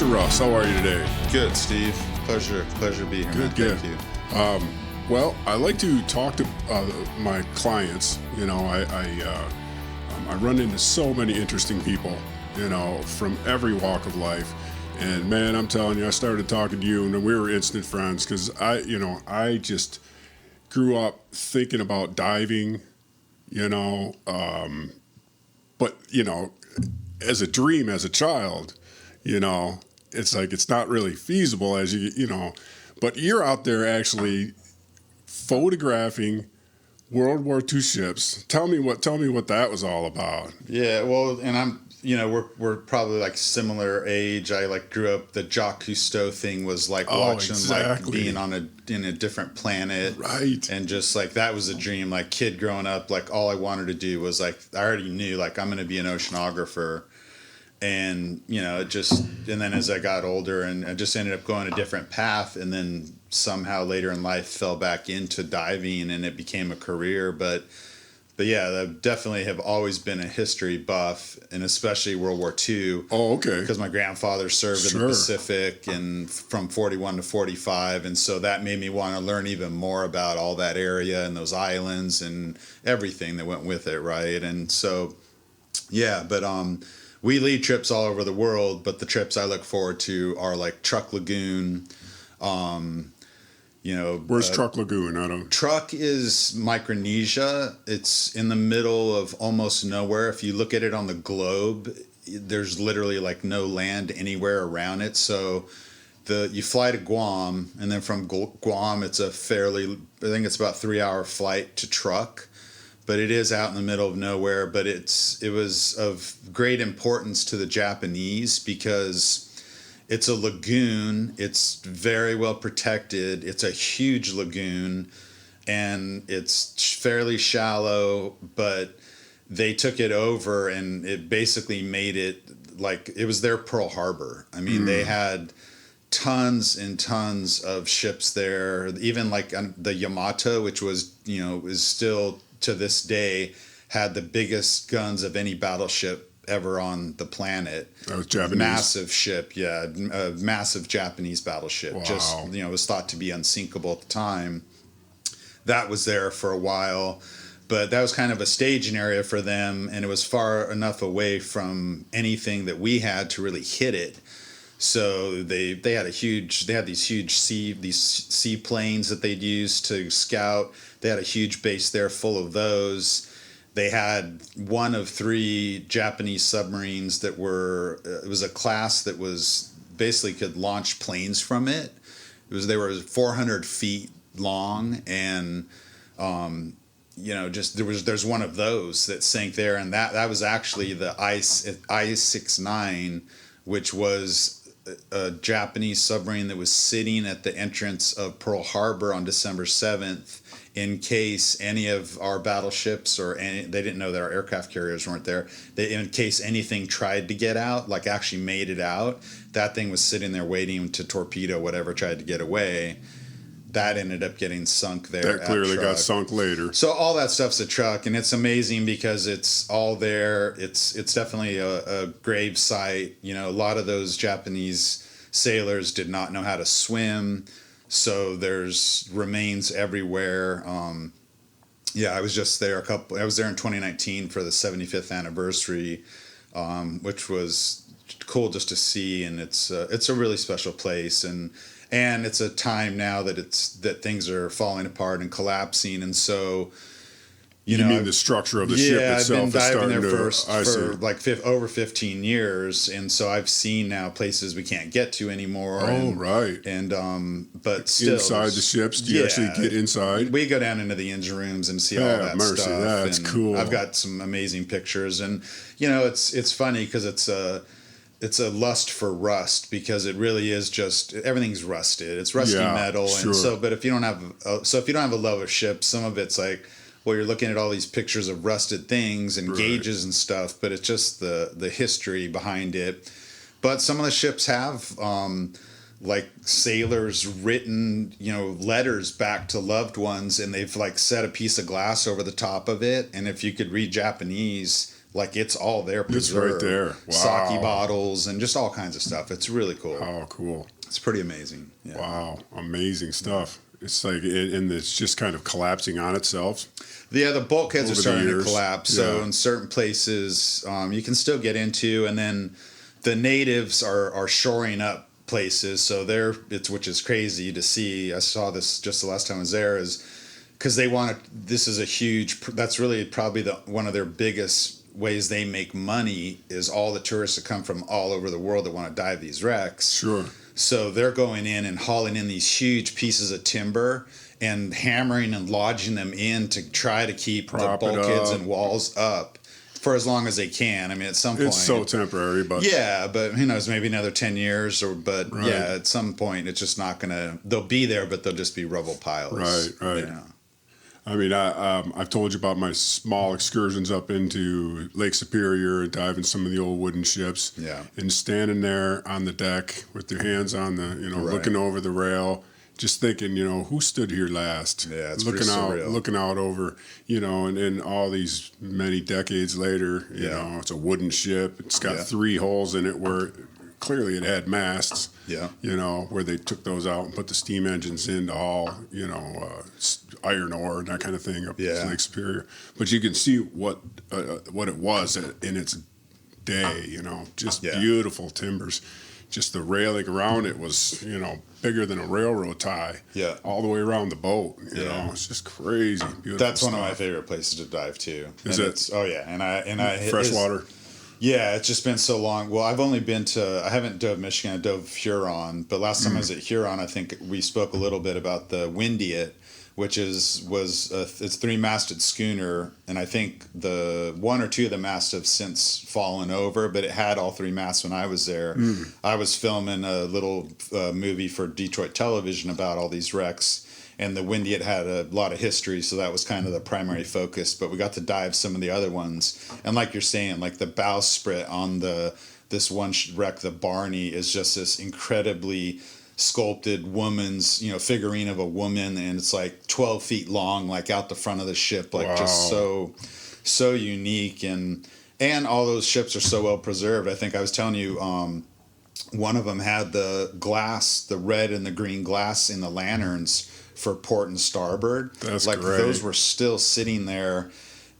Oceanographer Russ. How are you today? Good, Steve. Pleasure to be here. Good, man. good. Thank you. Well, I like to talk to my clients. You know, I run into so many interesting people, you know, from every walk of life. And man, I'm telling you, I started talking to you and we were instant friends because I just grew up thinking about diving, you know, but, you know, as a dream as a child, you know, it's like it's not really feasible as you know, but you're out there actually photographing World War II ships. Tell me what that was all about. Yeah, well, and we're probably like similar age. I like grew up. The Jacques Cousteau thing was like watching, like being in a different planet, right? And just like that was a dream. Like kid growing up, like all I wanted to do was like I already knew like I'm going to be an oceanographer. And, you know, and then as I got older and I just ended up going a different path and then somehow later in life fell back into diving and it became a career. But yeah, I definitely have always been a history buff and especially World War II. Oh, okay. Because my grandfather served in the Pacific and from 41 to 45. And so that made me want to learn even more about all that area and those islands and everything that went with it. Right. And so, yeah, but, we lead trips all over the world, but the trips I look forward to are like Truk Lagoon. Where's Truk Lagoon? Truk is Micronesia. It's in the middle of almost nowhere. If you look at it on the globe, there's literally like no land anywhere around it. So you fly to Guam, and then from Guam, it's I think it's about 3-hour flight to Truk. But it is out in the middle of nowhere. But it was of great importance to the Japanese because it's a lagoon. It's very well protected. It's a huge lagoon, and it's fairly shallow. But they took it over, and it basically made it like it was their Pearl Harbor. I mean, they had tons and tons of ships there. Even like the Yamato, which was is still to this day had the biggest guns of any battleship ever on the planet. That was Japanese? Massive ship, yeah. A massive Japanese battleship. Wow. Just, was thought to be unsinkable at the time. That was there for a while. But that was kind of a staging area for them, and it was far enough away from anything that we had to really hit it. So they had these huge seaplanes that they'd use to scout. They had a huge base there full of those. They had one of 3 Japanese submarines that it was a class that was basically could launch planes from it. They were 400 feet long, and there's one of those that sank there, and that was actually the I-69, which was a Japanese submarine that was sitting at the entrance of Pearl Harbor on December 7th in case any of our battleships they didn't know that our aircraft carriers weren't there. In case anything tried to get out, like actually made it out, that thing was sitting there waiting to torpedo whatever tried to get away. That ended up getting sunk there. That clearly got sunk later. So all that stuff's a truck, and it's amazing because it's all there. It's definitely a grave site. A lot of those Japanese sailors did not know how to swim, so there's remains everywhere. I was just there I was there in 2019 for the 75th anniversary, which was cool just to see, and it's a really special place, and it's a time now that things are falling apart and collapsing, and so you mean the structure of the ship itself? Yeah, I've been diving there for like over 15 years, and so I've seen now places we can't get to anymore. Oh, right. And but still inside the ships, do you actually get inside? We go down into the engine rooms and see all that stuff. That's cool. I've got some amazing pictures, and it's funny because it's a lust for rust because it really is just everything's rusted. It's rusty metal, sure. And so. But if you don't have a love of ships, some of it's like, well, you're looking at all these pictures of rusted things and gauges and stuff, but it's just the history behind it. But some of the ships have like sailors written, letters back to loved ones, and they've like set a piece of glass over the top of it. And if you could read Japanese, like it's all there preserved. It's right there. Wow. Sake bottles and just all kinds of stuff. It's really cool. Oh, cool. It's pretty amazing. Yeah. Wow, amazing stuff. It's like, and it's just kind of collapsing on itself. Yeah, the bulkheads are starting to collapse. So Yeah. in certain places, you can still get into, and then the natives are shoring up places. So which is crazy to see. I saw this just the last time I was there, is because they want to. This is a huge. That's really probably one of their biggest ways they make money, is all the tourists that come from all over the world that want to dive these wrecks. Sure. So they're going in and hauling in these huge pieces of timber and hammering and lodging them in to try to keep the bulkheads and walls up for as long as they can. I mean, at some point, It's so temporary, but yeah, but who knows, maybe another 10 years but Right. yeah, at some point it's just not gonna, they'll be there, but they'll just be rubble piles. Right. Yeah. I mean, I've told you about my small excursions up into Lake Superior and diving some of the old wooden ships. Yeah. And standing there on the deck with your hands on the, Right. looking over the rail, just thinking, who stood here last? Yeah, it's looking pretty out, surreal. looking out over, and all these many decades later, Yeah. it's a wooden ship. It's got Yeah. 3 holes in it where clearly it had masts. Yeah. Where they took those out and put the steam engines in to haul, iron ore and that kind of thing up Yeah. to Lake Superior. But you can see what it was in its day, just Yeah. beautiful timbers. Just the railing around it was, bigger than a railroad tie. Yeah. All the way around the boat. You Yeah. know, it's just crazy. Beautiful. That's one of my stuff. favorite places to dive too. Is And it? it's, oh yeah, and I Freshwater. Yeah, it's just been so long. Well, I haven't dove Michigan, I dove Huron, but last time I was at Huron, I think we spoke a little bit about the Windiet, which it's a 3-masted schooner, and I think the 1 or 2 of the masts have since fallen over, but it had all 3 masts when I was there. I was filming a little movie for Detroit Television about all these wrecks, and the Windiet had a lot of history, so that was kind of the primary focus. But we got to dive some of the other ones, and like you're saying, like the bowsprit on this one wreck, the Barney, is just this incredibly sculpted woman's figurine of a woman, and it's like 12 feet long, like out the front of the ship, like just so unique, and all those ships are so well preserved. I think I was telling you, one of them had the glass, the red and the green glass in the lanterns for port and starboard. That's like great. Those were still sitting there.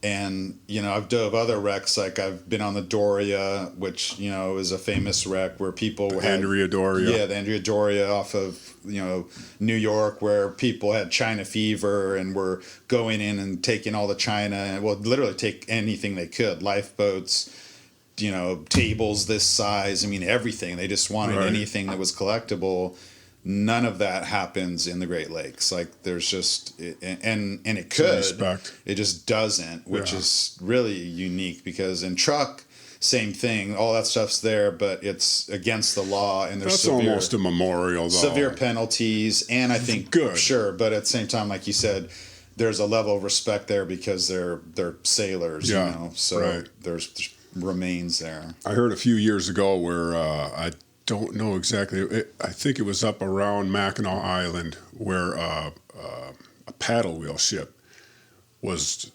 And I've dove other wrecks, like I've been on the Doria, which is a famous wreck where people had Andrea Doria. Yeah, the Andrea Doria off of New York, where people had China fever and were going in and taking all the China, and literally take anything they could, lifeboats, tables this size. I mean, everything. They just wanted anything that was collectible. None of that happens in the Great Lakes. Like there's just, and it could, it just doesn't, which is really unique, because in truck, same thing. All that stuff's there, but it's against the law, and there's That's almost a memorial, though. severe penalties. And I think sure, but at the same time, like you said, there's a level of respect there because they're sailors, so there's remains there. I heard a few years ago where I don't know exactly. I think it was up around Mackinac Island where a paddle wheel ship was.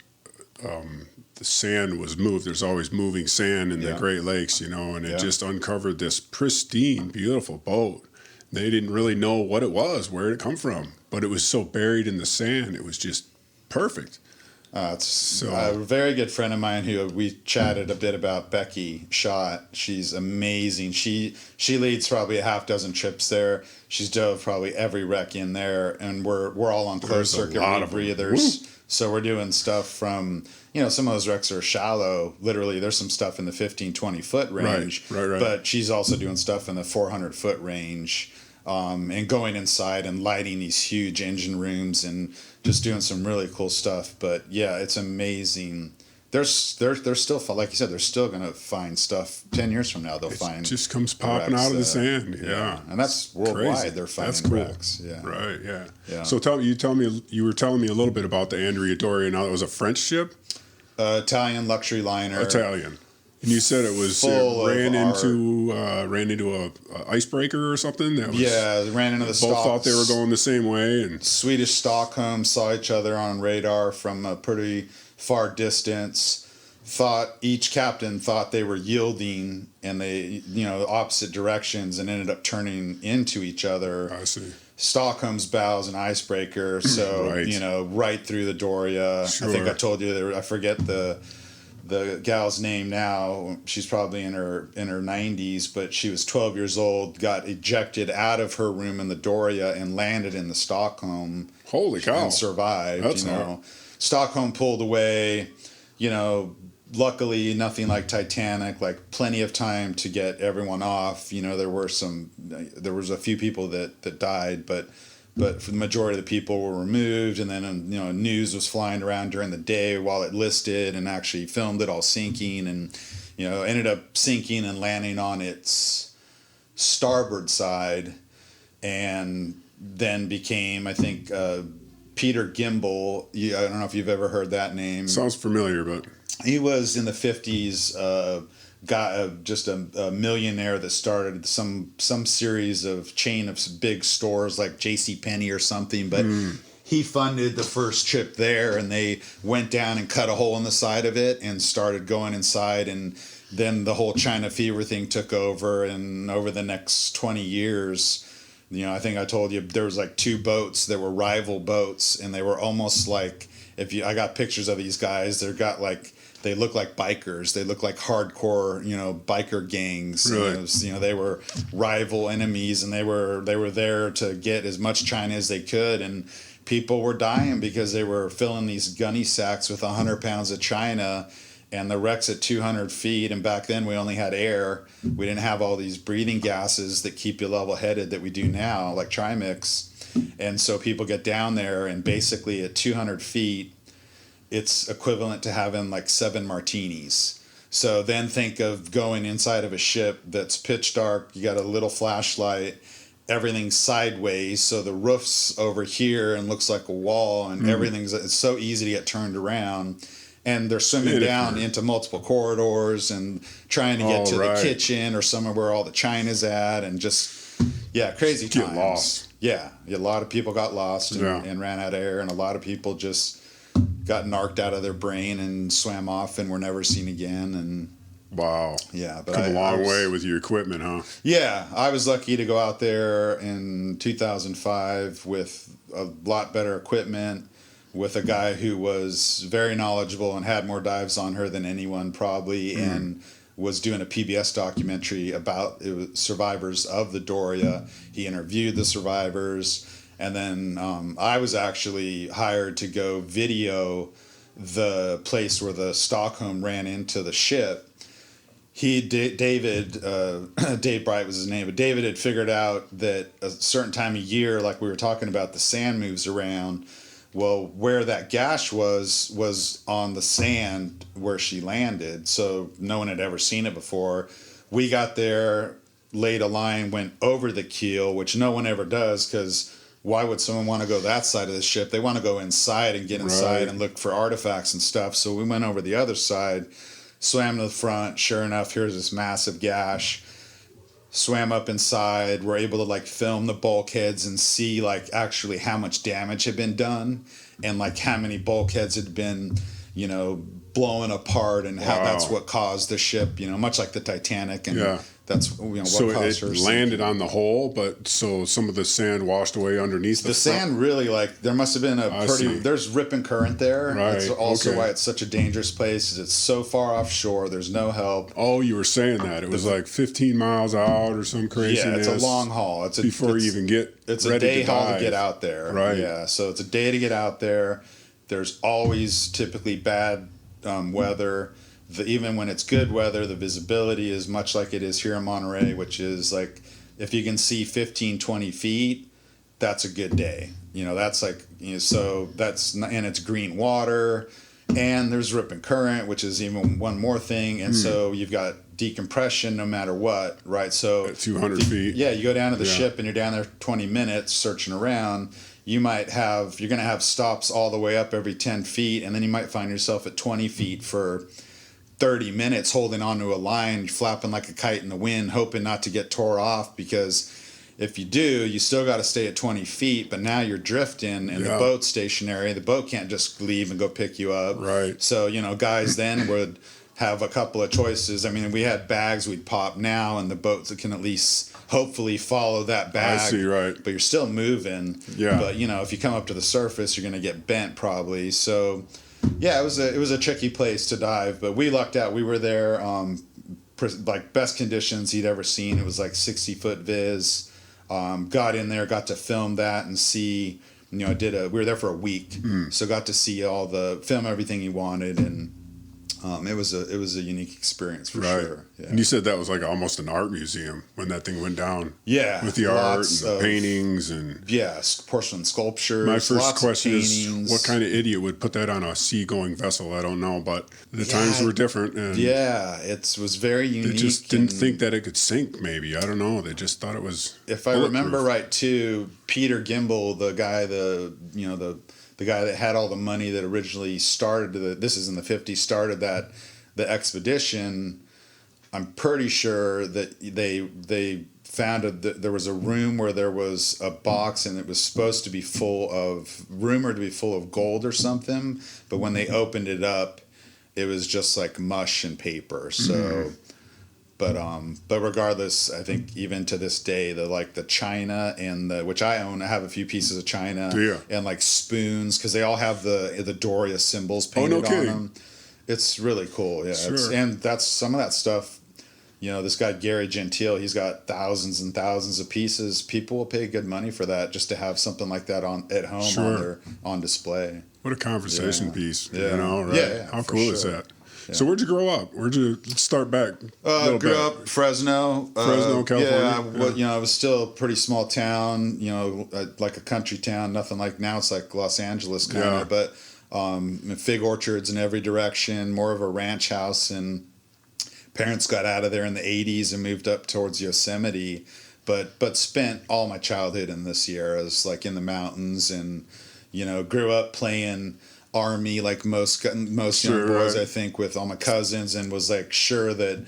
The sand was moved. There's always moving sand in the Great Lakes, and it just uncovered this pristine, beautiful boat. They didn't really know what it was, where it come from, but it was so buried in the sand, it was just perfect. It's a very good friend of mine who we chatted a bit about, Becky Schott. She's amazing. She leads probably a half dozen trips there. She's dove probably every wreck in there, and we're all on closed circuit rebreathers. So we're doing stuff from, some of those wrecks are shallow. Literally, there's some stuff in the 15, 20-foot range. Right. But she's also doing stuff in the 400-foot range, and going inside and lighting these huge engine rooms and just doing some really cool stuff. But yeah, it's amazing. They're still, like you said, they're still going to find stuff 10 years from now. They'll find it just comes popping out of the sand. Yeah. And that's worldwide. Crazy. They're finding that's cool. wrecks. Yeah. Right. Yeah. Yeah. So you were telling me a little bit about the Andrea Doria. Now, it was a French ship? Italian luxury liner. Italian. And you said it was ran into a icebreaker or something. That was, they ran into the both thought they were going the same way, and Swedish Stockholm saw each other on radar from a pretty far distance. each captain thought they were yielding, and they, opposite directions, and ended up turning into each other. I see. Stockholm's bow is an icebreaker, so Right. right through the Doria. Sure. I think I told you I forget the gal's name now. She's probably in her 90s, but she was 12 years old, got ejected out of her room in the Doria and landed in the Stockholm. Holy cow. And survived. That's hard. Stockholm pulled away. Luckily nothing like Titanic, like plenty of time to get everyone off. There was a few people that died, but for the majority of the people were removed, and then news was flying around during the day while it listed and actually filmed it all sinking, and ended up sinking and landing on its starboard side, and then became, I think, Peter Gimbel. I don't know if you've ever heard that name. Sounds familiar, but he was in the 50s, just a millionaire that started some series of chain of big stores like JCPenney or something. But he funded the first trip there, and they went down and cut a hole in the side of it and started going inside. And then the whole China fever thing took over. And over the next 20 years, I think I told you there was like two boats that were rival boats, and they were almost like, I got pictures of these guys. They look like bikers. They look like hardcore, biker gangs. Really? They were rival enemies, and they were there to get as much China as they could. And people were dying because they were filling these gunny sacks with 100 pounds of China, and the wreck's at 200 feet. And back then we only had air. We didn't have all these breathing gases that keep you level-headed that we do now, like Trimix. And so people get down there, and basically at 200 feet, it's equivalent to having like 7 martinis. So then think of going inside of a ship that's pitch dark. You got a little flashlight, everything's sideways, so the roof's over here and looks like a wall, and it's so easy to get turned around. And they're swimming down into multiple corridors and trying to get to the kitchen or somewhere where all the China's at, and just, crazy times. Get lost. Yeah, a lot of people got lost and ran out of air, and a lot of people just got narked out of their brain and swam off and were never seen again. And wow. Yeah, but come a long way with your equipment, huh? Yeah, I was lucky to go out there in 2005 with a lot better equipment, with a guy who was very knowledgeable and had more dives on her than anyone probably, and was doing a PBS documentary about survivors of the Doria. He interviewed the survivors. And then I was actually hired to go video the place where the Stockholm ran into the ship. Dave Bright was his name, but David had figured out that a certain time of year, like we were talking about, the sand moves around. Well, where that gash was on the sand where she landed, so no one had ever seen it before. We got there, laid a line, went over the keel, which no one ever does, because why would someone want to go that side of the ship? They want to go inside and get inside and look for artifacts and stuff. So we went over the other side, swam to the front. Sure enough, here's this massive gash. Swam up inside. We're able to film the bulkheads and see actually how much damage had been done, and how many bulkheads had been, blowing apart, and how that's what caused the ship, much like the Titanic, and that's what so caused her. So it landed on the hull, but so some of the sand washed away underneath the sand. Really, there must have been there's rip and current there. Right. That's also why it's such a dangerous place. Is it's so far offshore. There's no help. Oh, you were saying that it was 15 miles out or some craziness. Yeah, it's a long haul. Before you even get it's ready a day to haul dive. to get out there. Right. Yeah, so it's a day to get out there. There's always typically bad weather. Even when it's good weather, the visibility is much like it is here in Monterey, which is if you can see 15, 20 feet, that's a good day. That's so that's, and it's green water, and there's rip and current, which is even one more thing. And so you've got decompression no matter what, right? So at 200 feet. Yeah, you go down to the ship and you're down there 20 minutes searching around. You're going to have stops all the way up every 10 feet, and then you might find yourself at 20 feet for 30 minutes holding onto a line, flapping like a kite in the wind, hoping not to get tore off, because if you do, you still got to stay at 20 feet, but now you're drifting and the boat's stationary. The boat can't just leave and go pick you up. Right. So, guys then would have a couple of choices. I mean, we had bags we'd pop now, and the boats that can at least hopefully follow that bag. I see, right. But you're still moving. Yeah. But if you come up to the surface, you're going to get bent probably. So, yeah, it was a tricky place to dive, but we lucked out. We were there, like best conditions he'd ever seen. It was like 60-foot viz. Got in there, got to film that and see. We were there for a week, so got to see film everything he wanted, and it was a unique experience for sure. Yeah. And you said that was like almost an art museum when that thing went down. Yeah, with the art and the paintings and porcelain sculptures. My first question is, what kind of idiot would put that on a seagoing vessel? I don't know, but the times were different. And it was very unique. They just didn't think that it could sink. Maybe, I don't know. They just thought it was. If I remember right, too, Peter Gimbel, the guy, the guy that had all the money that originally started this is in the 50s, started the expedition. I'm pretty sure that they found there was a room where there was a box, and it was supposed to be rumored to be full of gold or something, but when they opened it up, it was just like mush and paper. So but regardless, I think even to this day, the china and which I own, I have a few pieces of china and like spoons, because they all have the Doria symbols painted on them. It's really cool. Yeah. Sure. And that's some of that stuff. This guy, Gary Gentile, he's got thousands and thousands of pieces. People will pay good money for that just to have something like that at home on display. What a conversation piece. Yeah. Right? Yeah. How cool is that? Yeah. So where'd you grow up? Let's start back. Grew up Fresno, California. Yeah, it was still a pretty small town. Like a country town. Nothing like now. It's like Los Angeles kind of, but fig orchards in every direction. More of a ranch house, and parents got out of there in the 80s and moved up towards Yosemite. But spent all my childhood in the Sierras, like in the mountains, and grew up playing Army like most young boys, I think, with all my cousins, and was like sure that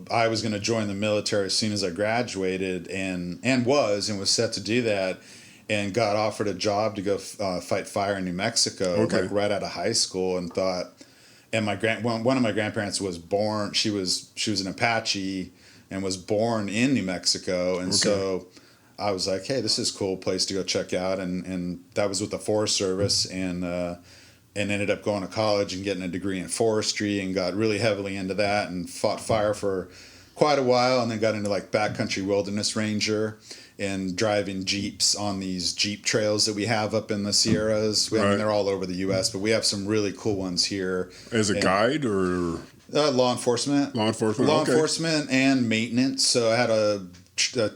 I was going to join the military as soon as I graduated, and was set to do that, and got offered a job to go fight fire in New Mexico, like right out of high school, and thought. And one of my grandparents was born. She was an Apache and was born in New Mexico, and so I was like, hey, this is a cool place to go check out, and that was with the Forest Service, and ended up going to college and getting a degree in forestry, and got really heavily into that, and fought fire for quite a while, and then got into like backcountry wilderness ranger and driving Jeeps on these Jeep trails that we have up in the Sierras. I mean, they're all over the U.S., but we have some really cool ones here. As a guide or? Law enforcement. Law enforcement and maintenance. So I had a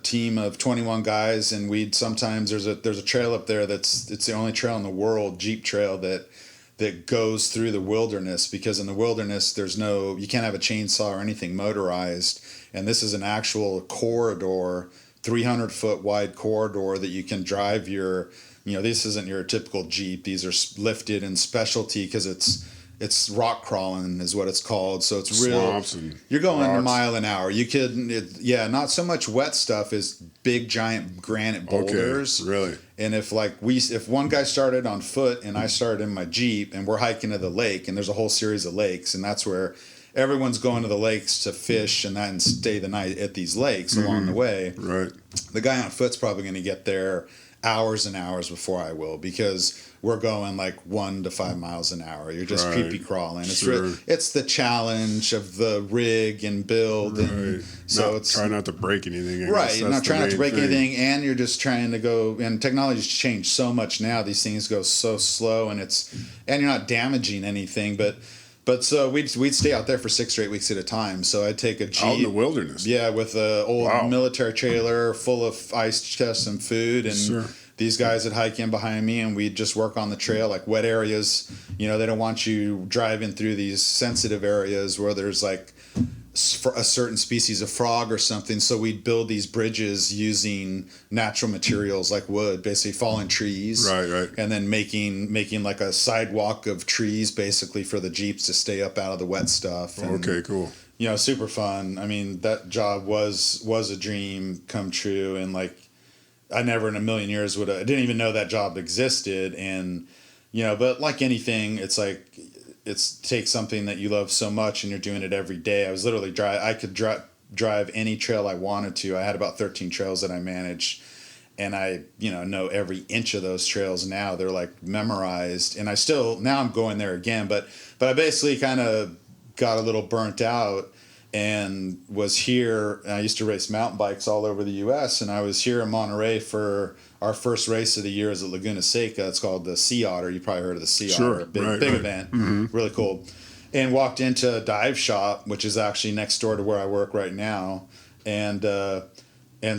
team of 21 guys, and we'd sometimes there's a trail up there it's the only trail in the world, Jeep trail, that goes through the wilderness, because in the wilderness you can't have a chainsaw or anything motorized, and this is an actual corridor, 300-foot wide corridor that you can drive this isn't your typical Jeep. These are lifted and specialty, because it's rock crawling is what it's called. So it's real. Swamps and you're going rocks. a mile an hour. You could, not so much wet stuff as big giant granite boulders. Okay, really. And if one guy started on foot and I started in my Jeep, and we're hiking to the lake, and there's a whole series of lakes, and that's where everyone's going to the lakes to fish and stay the night at these lakes along the way. Right. The guy on foot's probably going to get there hours and hours before I will, because we're going like 1 to 5 miles an hour. You're just creepy crawling. It's it's the challenge of the rig and build, and so try not to break anything. You're not trying not to break anything, and you're just trying to go. And technology's changed so much now; these things go so slow, and you're not damaging anything, But so we'd stay out there for 6 or 8 weeks at a time. So I'd take a Jeep. Out in the wilderness. Yeah, with an old military trailer full of ice chests and food. And these guys would hike in behind me, and we'd just work on the trail, like wet areas. They don't want you driving through these sensitive areas where there's like a certain species of frog or something. So we'd build these bridges using natural materials like wood, basically fallen trees, right, and then making like a sidewalk of trees basically for the Jeeps to stay up out of the wet stuff. And, okay, cool. Super fun. I mean, that job was a dream come true, and like I never in a million years I didn't even know that job existed, and but like anything, it's like it's take something that you love so much and you're doing it every day. I was literally I could drive any trail I wanted to. I had about 13 trails that I managed, and I know every inch of those trails now. They're like memorized, and now I'm going there again, but I basically kind of got a little burnt out and was here, and I used to race mountain bikes all over the US, and I was here in Monterey for our first race of the year as a Laguna Seca. It's called the Sea Otter. You probably heard of the Sea Otter. Big event. Mm-hmm. Really cool. And walked into a dive shop, which is actually next door to where I work right now, and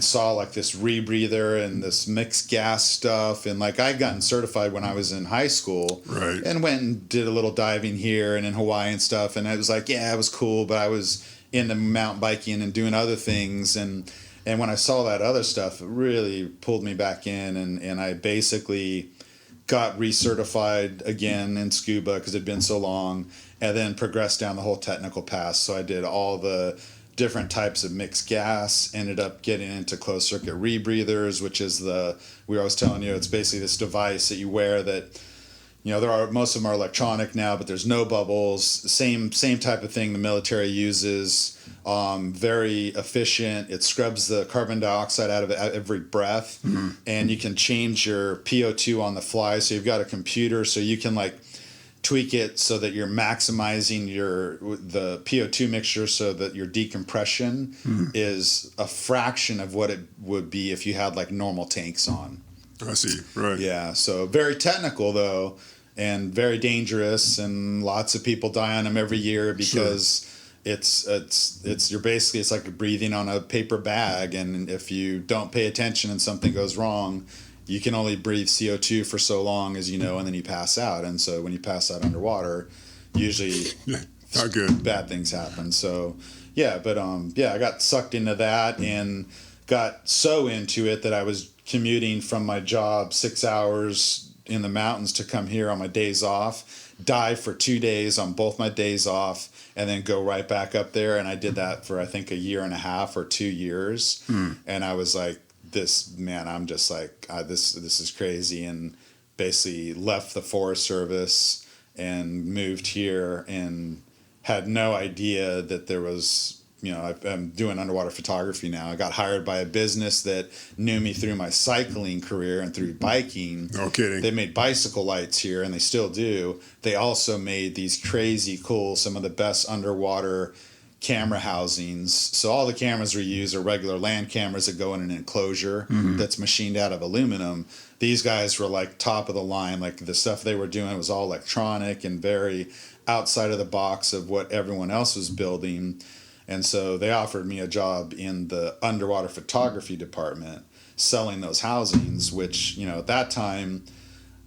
saw like this rebreather and this mixed gas stuff. And like I'd gotten certified when I was in high school, right, and went and did a little diving here and in Hawaii and stuff. And I was like, yeah, it was cool, but I was into mountain biking and doing other things. And when I saw that other stuff, it really pulled me back in. And I basically got recertified again in scuba because it'd been so long, and then progressed down the whole technical path. So I did all the different types of mixed gas, ended up getting into closed circuit rebreathers, which is we were always telling you, it's basically this device that you wear that, most of them are electronic now, but there's no bubbles. Same type of thing the military uses. Very efficient. It scrubs the carbon dioxide out of every breath, mm-hmm. and you can change your PO2 on the fly. So you've got a computer, so you can like tweak it so that you're maximizing the PO2 mixture, so that your decompression mm-hmm. is a fraction of what it would be if you had like normal tanks on. I see. Right. Yeah. So very technical though, and very dangerous, and lots of people die on them every year because it's like breathing on a paper bag, and if you don't pay attention and something goes wrong, you can only breathe CO2 for so long, as you know, and then you pass out. And so when you pass out underwater, usually not good. Bad things happen. So I got sucked into that and got so into it that I was commuting from my job 6 hours in the mountains to come here on my days off, dive for 2 days on both my days off, and then go right back up there. And I did that for I think a year and a half or 2 years. And I was like, I'm just like, this is crazy, and basically left the Forest Service and moved here, and had no idea that there was, I'm doing underwater photography now. I got hired by a business that knew me through my cycling career and through biking. No kidding. They made bicycle lights here, and they still do. They also made these crazy cool, some of the best underwater camera housings. So all the cameras we use are regular land cameras that go in an enclosure mm-hmm. that's machined out of aluminum. These guys were like top of the line. Like the stuff they were doing was all electronic and very outside of the box of what everyone else was building. And so they offered me a job in the underwater photography department selling those housings, which, at that time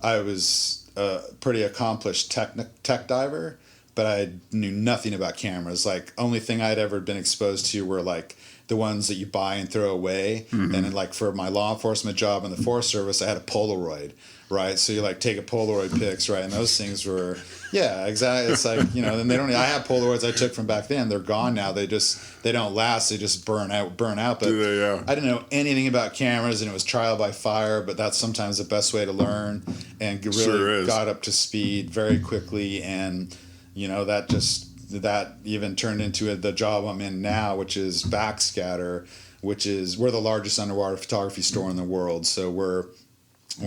I was a pretty accomplished tech diver, but I knew nothing about cameras. Like, only thing I'd ever been exposed to were like the ones that you buy and throw away. Mm-hmm. And then like for my law enforcement job in the Forest Service, I had a Polaroid, right? So you like take a Polaroid pics, right? And those things were, yeah, exactly. It's like, and they don't, I have Polaroids I took from back then. They're gone now. They don't last. They just burn out. But I didn't know anything about cameras, and it was trial by fire, but that's sometimes the best way to learn, and really got up to speed very quickly. And, that even turned into the job I'm in now, which is Backscatter, we're the largest underwater photography store in the world. So we're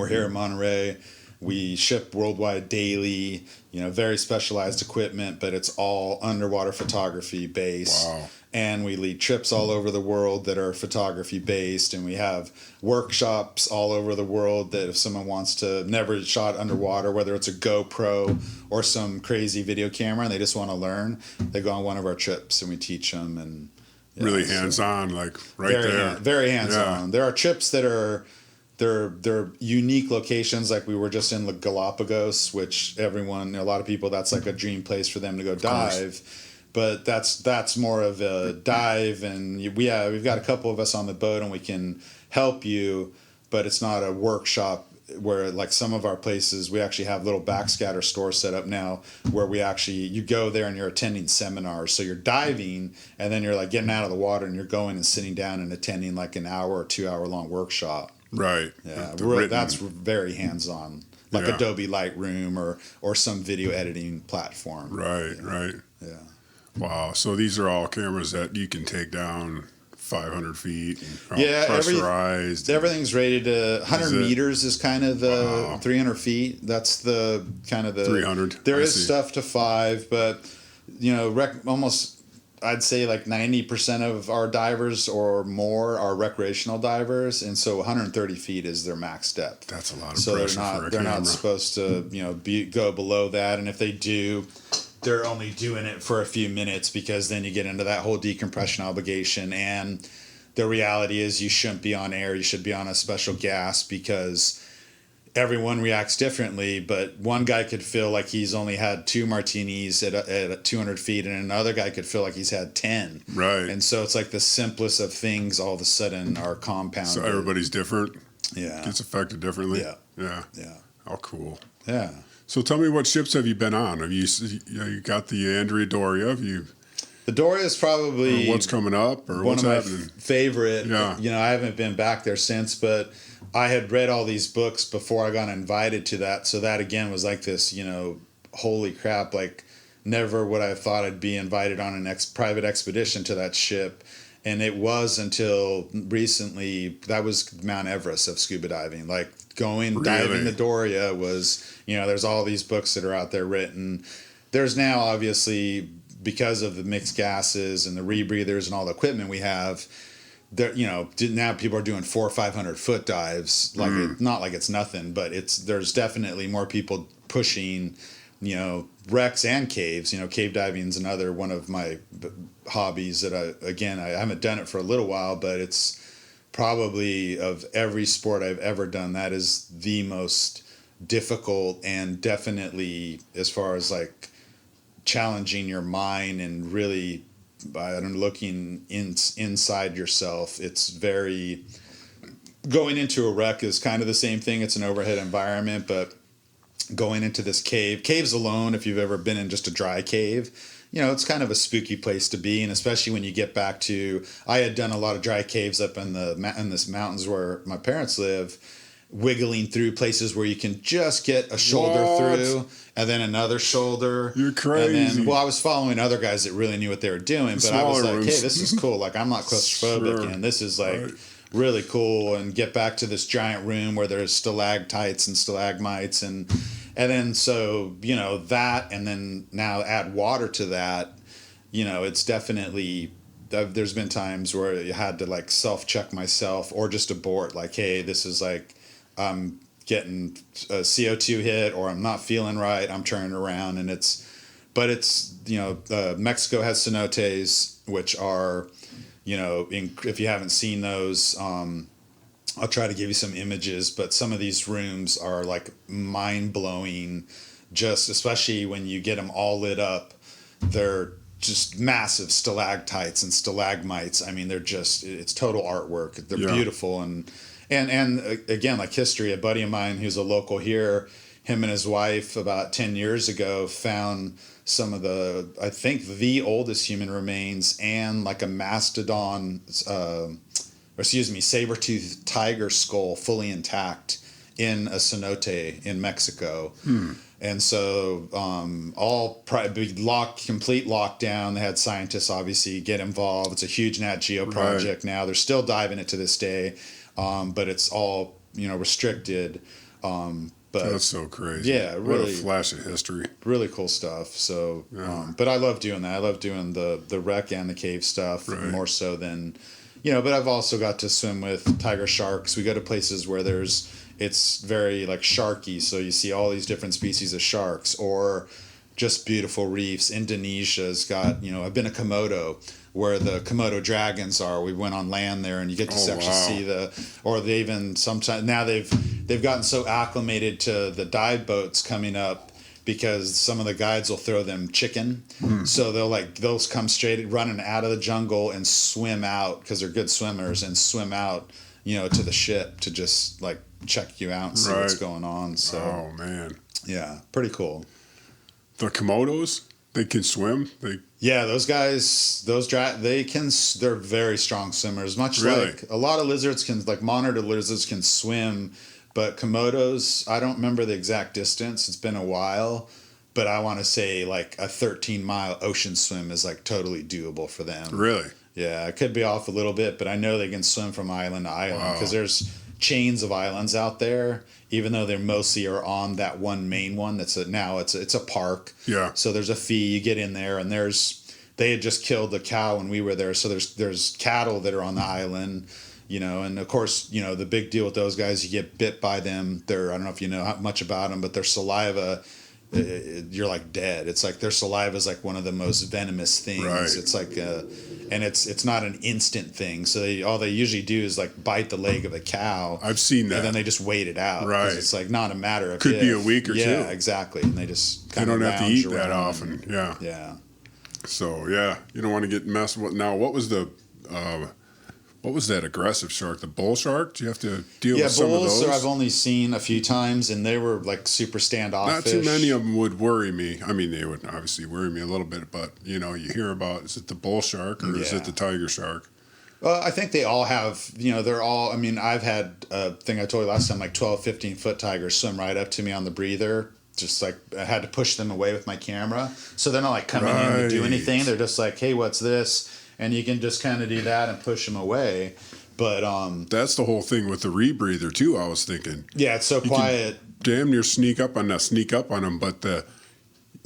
here in Monterey. We ship worldwide daily, very specialized equipment, but it's all underwater photography based. Wow. And we lead trips all over the world that are photography based, and we have workshops all over the world that if someone wants to never shot underwater, whether it's a GoPro or some crazy video camera, and they just want to learn, they go on one of our trips and we teach them. And really hands-on, like right there. Very hands-on. Yeah. There are trips that are they're unique locations, like we were just in the Galapagos, which a lot of people, that's like a dream place for them to go dive. But that's more of a dive, and we've got a couple of us on the boat and we can help you, but it's not a workshop where like some of our places, we actually have little backscatter stores set up now where you go there and you're attending seminars. So you're diving and then you're like getting out of the water and you're going and sitting down and attending like an hour or 2 hour long workshop. Right. Yeah. That's very hands-on. like Yeah. Adobe Lightroom or some video editing platform. Right, you know? right. Yeah. Wow. So these are all cameras that you can take down 500 feet. And all Yeah, pressurized. everything's rated to 100 Is it- meters is kind of the Wow. 300 feet. That's the kind of the 300. There I is see. stuff to 5, but you know, almost I'd say like 90% of our divers or more are recreational divers, and so 130 feet is their max depth. That's a lot of So pressure for a they're camera. not supposed to, you know, go below that, and if they do, they're only doing it for a few minutes, because then you get into that whole decompression obligation. And the reality is you shouldn't be on air, you should be on a special gas, because everyone reacts differently. But one guy could feel like he's only had 2 martinis at 200 feet, and another guy could feel like he's had 10. Right. And so it's like the simplest of things all of a sudden are compounded. So everybody's different. Yeah. Gets affected differently. Yeah. Yeah. Yeah. Oh, cool. Yeah. So tell me, what ships have you been on? Have you got the Andrea Doria? Have you? The Doria is probably What's coming up, or one what's of my happening? favorite. Yeah. You know, I haven't been back there since, but I had read all these books before I got invited to that. So that again was like this, you know, holy crap, like never would I have thought I'd be invited on an private expedition to that ship. And it was until recently, that was Mount Everest of scuba diving. Like diving the Doria was, you know, there's all these books that are out there written. There's now obviously, because of the mixed gases and the rebreathers and all the equipment we have, there, you know, now people are doing 400 or 500 foot dives. Like not like it's nothing, but there's definitely more people pushing, you know, wrecks and caves. You know, cave diving is another one of my hobbies that I haven't done it for a little while, but it's probably, of every sport I've ever done, that is the most difficult, and definitely as far as like challenging your mind and really looking inside yourself. It's very, going into a wreck is kind of the same thing. It's an overhead environment, but going into this caves alone, if you've ever been in just a dry cave, you know, it's kind of a spooky place to be. And especially when you get back to, I had done a lot of dry caves up in this mountains where my parents live, wiggling through places where you can just get a shoulder through, and then another shoulder. You're crazy. And then, well, I was following other guys that really knew what they were doing, but I was like, rooms. hey, this is cool. Like, I'm not claustrophobic, Sure. and this is like really cool. And get back to this giant room where there's stalactites and stalagmites, and then so, you know, that, and then now add water to that. You know, it's definitely, there's been times where you had to like self-check myself, or just abort, like, hey, this is like, I'm getting a CO2 hit, or I'm not feeling right, I'm turning around. And it's, you know, Mexico has cenotes, which are, you know, if you haven't seen those, I'll try to give you some images, but some of these rooms are like mind-blowing, just especially when you get them all lit up. They're just massive stalactites and stalagmites. I mean, they're just, it's total artwork. They're beautiful. And again, like history, a buddy of mine who's a local here, him and his wife about 10 years ago found some of the, I think the oldest human remains, and like a mastodon, saber-toothed tiger skull fully intact in a cenote in Mexico. And so complete lockdown. They had scientists obviously get involved. It's a huge Nat Geo project now. They're still diving it to this day, but it's all, you know, restricted. But That's so crazy. Yeah, What really, a flash of history. really cool stuff. So, but I love doing that. I love doing the wreck and the cave stuff more so than, you know. But I've also got to swim with tiger sharks. We go to places where it's very like sharky, so you see all these different species of sharks, or just beautiful reefs. Indonesia's got, you know, I've been to Komodo, where the Komodo dragons are. We went on land there, and you get to actually see or they even sometimes, now they've gotten so acclimated to the dive boats coming up, because some of the guides will throw them chicken. So they'll come straight running out of the jungle and swim out, because they're good swimmers, and swim out, you know, to the ship to just like check you out and see what's going on. So, oh man, yeah, pretty cool. The Komodos, they can swim. Yeah, those guys, they're very strong swimmers. Much like a lot of lizards can, like monitor lizards can swim, But Komodo's, I don't remember the exact distance. It's been a while, but I want to say like a 13-mile ocean swim is like totally doable for them. Really? Yeah, I could be off a little bit, but I know they can swim from island to island because there's chains of islands out there. Even though they mostly are on that one main one, it's a park. Yeah. So there's a fee. You get in there, and they had just killed the cow when we were there. So there's cattle that are on the island. And of course, the big deal with those guys, you get bit by them. I don't know if you know how much about them, but their saliva, you're like dead. It's like their saliva is like one of the most venomous things. Right. It's like, and it's not an instant thing. So all they usually do is like bite the leg of a cow. I've seen that. And then they just wait it out. Right. It's like not a matter of Could be a week or two. Yeah, exactly. And they just kind of don't have to eat that often. Yeah. Yeah. So yeah, you don't want to get messed with. Now, what was that aggressive shark? The bull shark? Do you have to deal with some of those? Yeah, bulls I've only seen a few times, and they were like super standoffish. Not too many of them would worry me. I mean, they would obviously worry me a little bit, but you hear about, is it the bull shark or is it the tiger shark? Well, I think they all have, they're all, I mean, I've had a thing I told you last time, like 12, 15-foot tigers swim right up to me on the breather. Just like I had to push them away with my camera. So they're not like coming in to do anything. They're just like, hey, what's this? And you can just kind of do that and push them away. But that's the whole thing with the rebreather too. I was thinking. Yeah, it's so quiet. Damn near sneak up on them, but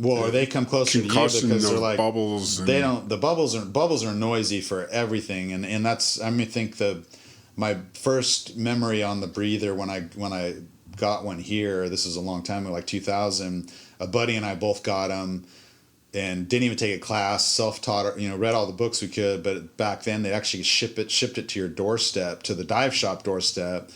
or they come closer to you because they're like bubbles. The bubbles are noisy for everything, and that's I think my first memory on the breather when I got one here. This is a long time ago, like 2000. A buddy and I both got them. And didn't even take a class, self-taught, read all the books we could. But back then, they actually shipped it to your doorstep, to the dive shop doorstep.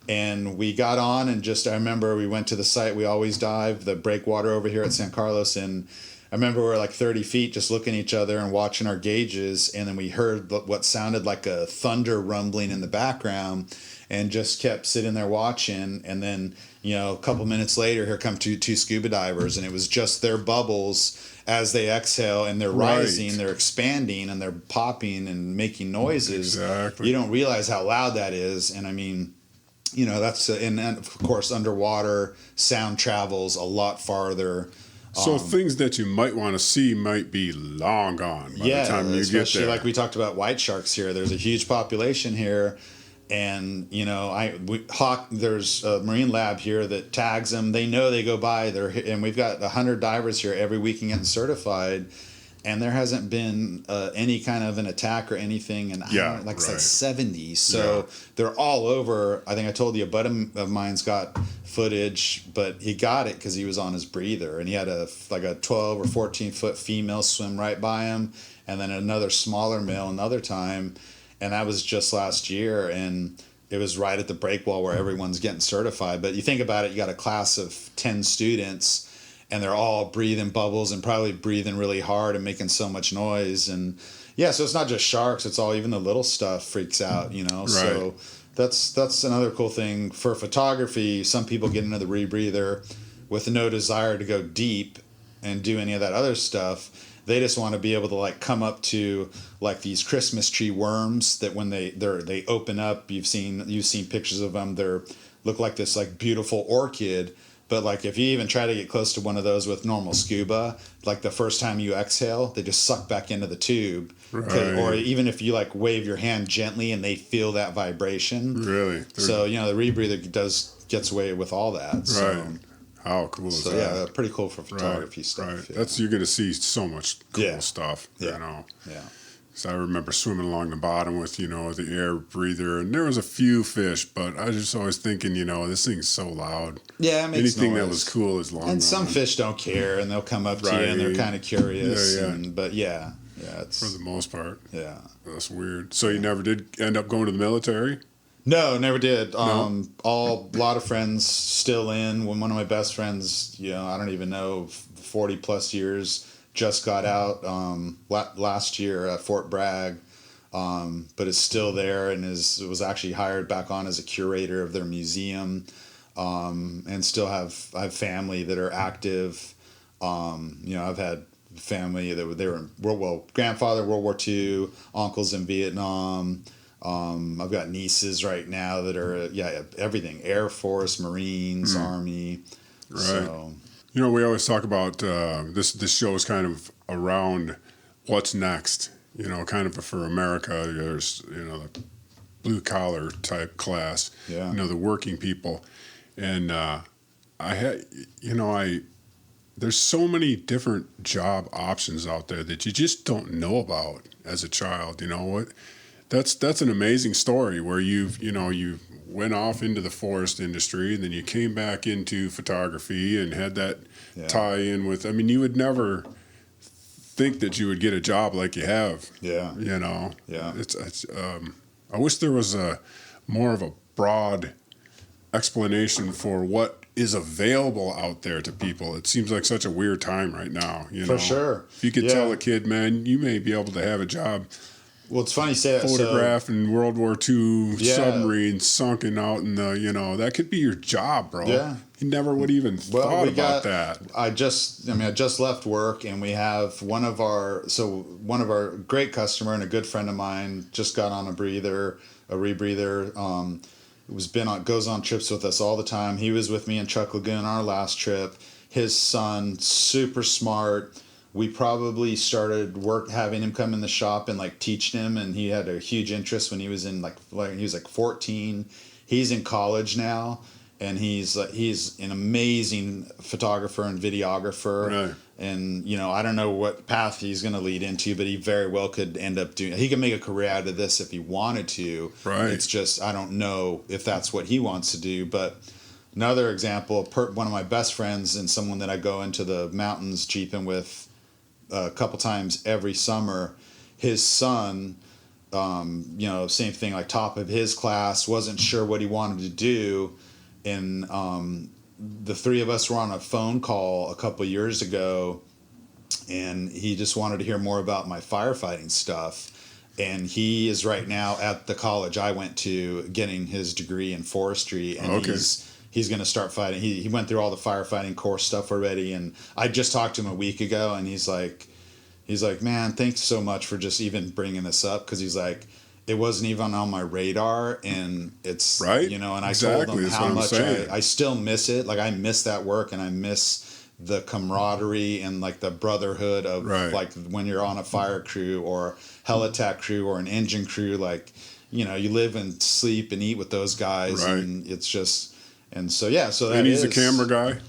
And we got on and I remember we went to the site we always dive, the breakwater over here at San Carlos. And I remember we were like 30 feet just looking at each other and watching our gauges. And then we heard what sounded like a thunder rumbling in the background and just kept sitting there watching. And then, a couple minutes later, here come two scuba divers. And it was just their bubbles as they exhale and they're rising, they're expanding and they're popping and making noises. Exactly. You don't realize how loud that is. And I mean, that's, and of course, underwater sound travels a lot farther. So things that you might want to see might be long gone by the time you get there. Especially like we talked about white sharks here. There's a huge population here. And, there's a marine lab here that tags them. They know they go by. And we've got 100 divers here every week and getting certified. And there hasn't been any kind of an attack or anything in like 70s. So they're all over. I think I told you a buddy of mine's got footage, but he got it because he was on his breather. And he had a 12 or 14-foot female swim right by him. And then another smaller male another time. And that was just last year, and it was right at the break wall where everyone's getting certified. But you think about it, you got a class of 10 students, and they're all breathing bubbles and probably breathing really hard and making so much noise. And yeah, so it's not just sharks; it's all, even the little stuff freaks out, Right. So that's another cool thing for photography. Some people get into the rebreather with no desire to go deep and do any of that other stuff. They just want to be able to like come up to like these Christmas tree worms that when they open up, you've seen pictures of them. They look like this like beautiful orchid. But like if you even try to get close to one of those with normal scuba, like the first time you exhale, they just suck back into the tube. Right. Or even if you like wave your hand gently and they feel that vibration. Really? So the rebreather gets away with all that. So. Right. How cool is that? Yeah, pretty cool for photography stuff. Right. Yeah. You're going to see so much cool stuff, Yeah. So I remember swimming along the bottom with, the air breather, and there was a few fish, but I was just always thinking, this thing's so loud. Yeah, it makes anything noise. That was cool is long. And some fish don't care, and they'll come up to you, and they're kind of curious. Yeah. It's for the most part. Yeah, that's weird. So you never did end up going to the military? No, never did. No? A lot of friends still in. When one of my best friends, I don't even know, 40 plus years, just got out last year at Fort Bragg, but is still there and was actually hired back on as a curator of their museum, and still have family that are active. I've had family that they were grandfather World War II, uncles in Vietnam. I've got nieces right now that are everything: Air Force, Marines, Army. Right. So, We always talk about this show is kind of around what's next. Kind of for America. There's the blue collar type class. Yeah. The working people, and I had there's so many different job options out there that you just don't know about as a child. That's an amazing story where you went off into the forest industry and then you came back into photography and had that tie in with. I mean, you would never think that you would get a job like you have. Yeah. Yeah. It's I wish there was a more of a broad explanation for what is available out there to people. It seems like such a weird time right now. For sure. If you could tell a kid, man, you may be able to have a job. Well, it's funny you say that. Photographing World War II submarines sunken out in the, that could be your job, bro. Yeah. You never would even thought about that. I just left work, and we have one of our great customer and a good friend of mine just got on a rebreather. Goes on trips with us all the time. He was with me in Chuck Lagoon our last trip. His son, super smart. We probably started having him come in the shop and teaching him, and he had a huge interest when he was in he was 14. He's in college now, and he's an amazing photographer and videographer. Right. And I don't know what path he's going to lead into, but he very well could end up doing. He could make a career out of this if he wanted to. Right. It's just I don't know if that's what he wants to do. But another example, one of my best friends and someone that I go into the mountains jeeping with a couple times every summer. His son, same thing, top of his class, wasn't sure what he wanted to do, and the three of us were on a phone call a couple years ago, and he just wanted to hear more about my firefighting stuff. And he is right now at the college I went to getting his degree in forestry, and he's going to start fighting. He went through all the firefighting course stuff already, and I just talked to him a week ago, and he's like, man, thanks so much for just even bringing this up, because he's like, it wasn't even on my radar, and it's right. And I told him how much I still miss it. I miss that work, and I miss the camaraderie and the brotherhood of when you're on a fire crew or helitack crew or an engine crew. You live and sleep and eat with those guys, and it's just. And so and he's a camera guy.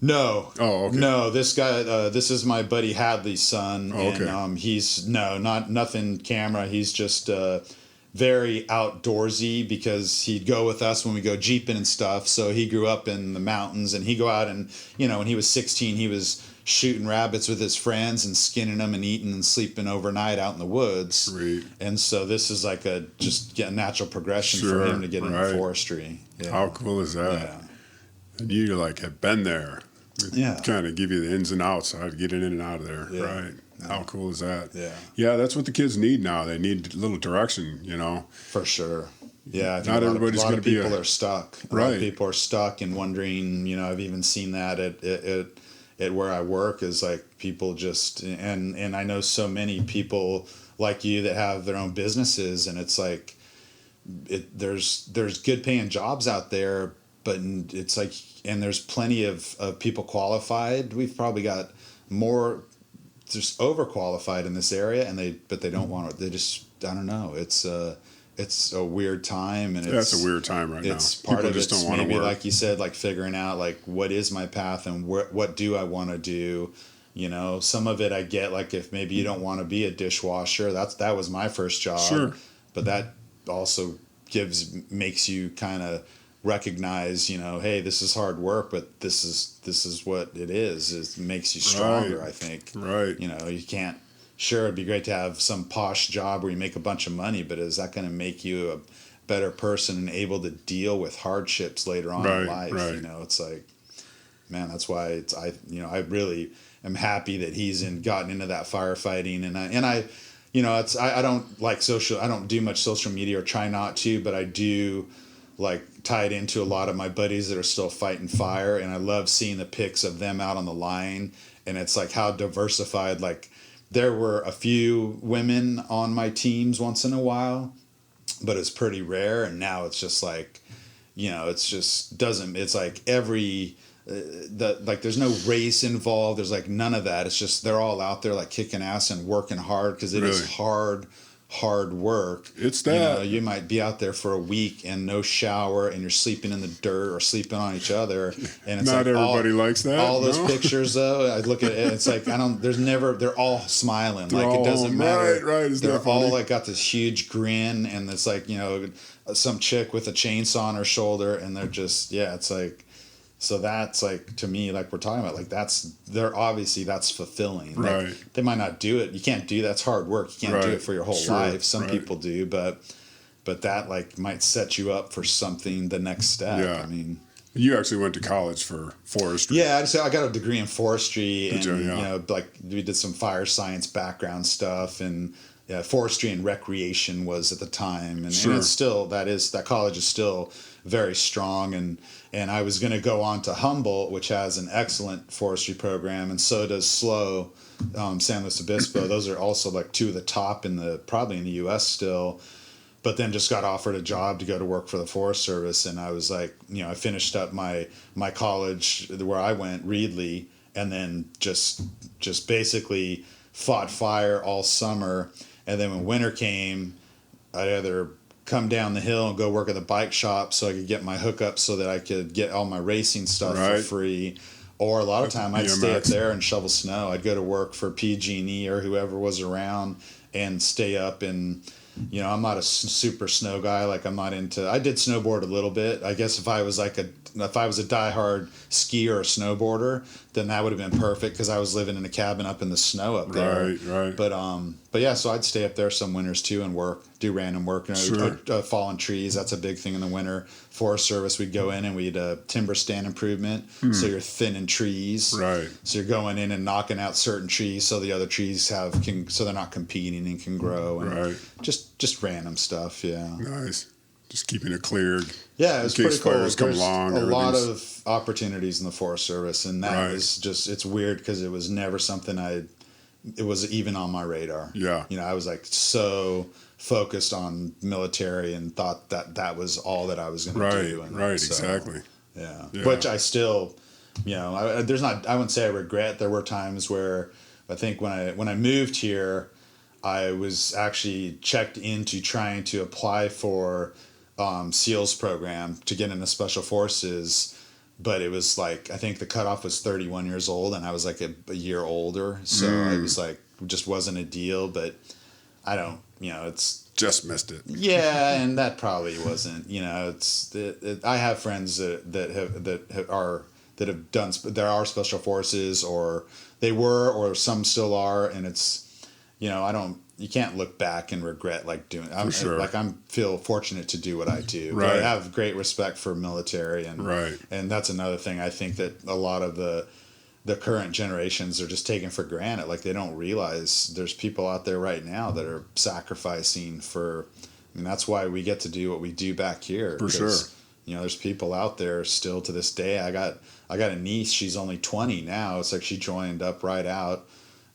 No. Oh, okay. No, this guy. This is my buddy Hadley's son, and he's not nothing camera. He's just very outdoorsy, because he'd go with us when we go jeeping and stuff. So he grew up in the mountains, and he'd go out and when he was 16, he was shooting rabbits with his friends and skinning them and eating and sleeping overnight out in the woods. Sweet. And so this is a natural progression for him to get into forestry. Yeah. How cool is that? Yeah. And you have been there. Yeah. Kind of give you the ins and outs, how to get in and out of there. Yeah. Right. Yeah. How cool is that? Yeah. Yeah, that's what the kids need now. They need a little direction, For sure. Yeah, I think not everybody's going to be. People are stuck. A lot of people are stuck and wondering. I've even seen that at where I work, is people just and I know so many people like you that have their own businesses, and it's there's good paying jobs out there, but it's and there's plenty of people qualified. We've probably got more just overqualified in this area, but they don't want to. They just, I don't know. It's a weird time, and it's a weird time right now. It's part people of just it's don't want to maybe work. Like you said, figuring out what is my path and what do I want to do. Some of it I get, if maybe you don't want to be a dishwasher. That was my first job. Sure. But that also makes you kind of recognize, hey, this is hard work, but this is what it is. It makes you stronger, I think. Right. You can't. Sure, it'd be great to have some posh job where you make a bunch of money, but is that going to make you a better person and able to deal with hardships later on in life? Right. It's man, that's why I really am happy that he's gotten into that firefighting, and I I don't I don't do much social media, or try not to, but I do tie it into a lot of my buddies that are still fighting fire, and I love seeing the pics of them out on the line, and it's how diversified. There were a few women on my teams once in a while, but it's pretty rare. And now it's just like, it's just doesn't, it's like every, there's no race involved. There's like none of that. It's just, they're all out there like kicking ass and working hard, because it is hard work. It's that. You might be out there for a week and no shower, and you're sleeping in the dirt or sleeping on each other. And it's not like everybody likes that. All those pictures though, I look at it, it's like, they're all smiling. They're like, it doesn't matter. Right. They're all like got this huge grin, and it's like, some chick with a chainsaw on her shoulder, and they're just, it's like, so that's like, to me, like we're talking about, like that's fulfilling. Right. Like, they might not do it. You can't do that's hard work. You can't do it for your whole life. Some people do, but that like might set you up for something the next step. Yeah. I mean, you actually went to college for forestry. Yeah, I got a degree in forestry, and yeah. like we did some fire science background stuff, and forestry and recreation was at the time, and it's still, that college is still very strong, and I was going to go on to Humboldt, which has an excellent forestry program, and so does SLO, San Luis Obispo. Those are also like two of the top probably in the U.S. still. But then just got offered a job to go to work for the Forest Service, and I was like, I finished up my college where I went, Reedley, and then just basically fought fire all summer, and then when winter came, I'd either come down the hill and go work at the bike shop so I could get my hookup so that I could get all my racing stuff for free, or a lot of time I'd stay up there and shovel snow. I'd go to work for PG&E or whoever was around and stay up, and I'm not a super snow guy. Like, I'm not into. I did snowboard a little bit. I guess if I was a diehard skier or snowboarder, then that would have been perfect, because I was living in a cabin up in the snow up there. Right. But yeah, so I'd stay up there some winters too and do random work. Fallen trees, that's a big thing in the winter. Forest Service, we'd go in and we'd timber stand improvement. So you're thinning trees. Right. So you're going in and knocking out certain trees so the other trees so they're not competing and can grow. And just random stuff. Yeah. Nice. Just keeping it cleared. Yeah, it was pretty cool. There's come along, a lot of opportunities in the Forest Service, and that was just, it's weird because it was never something it was even on my radar. Yeah. I was like so focused on military and thought that was all that I was going to do. And exactly. Yeah. Which I still, I wouldn't say I regret. There were times where I think when I moved here, I was actually checked into trying to apply for SEALs program to get into Special Forces, but it was like, I think the cutoff was 31 years old, and I was like a year older, so I was like, just wasn't a deal. But I don't, it's just missed it. Yeah, and that probably wasn't, I have friends that have done, there are Special Forces, or they were, or some still are, and it's, you can't look back and regret like doing. I feel fortunate to do what I do. Right. But I have great respect for military, and that's another thing I think that a lot of the current generations are just taking for granted. Like, they don't realize there's people out there right now that are sacrificing for. I mean, that's why we get to do what we do back here. For sure. There's people out there still to this day. I got a niece. She's only 20 now. It's like she joined up right out.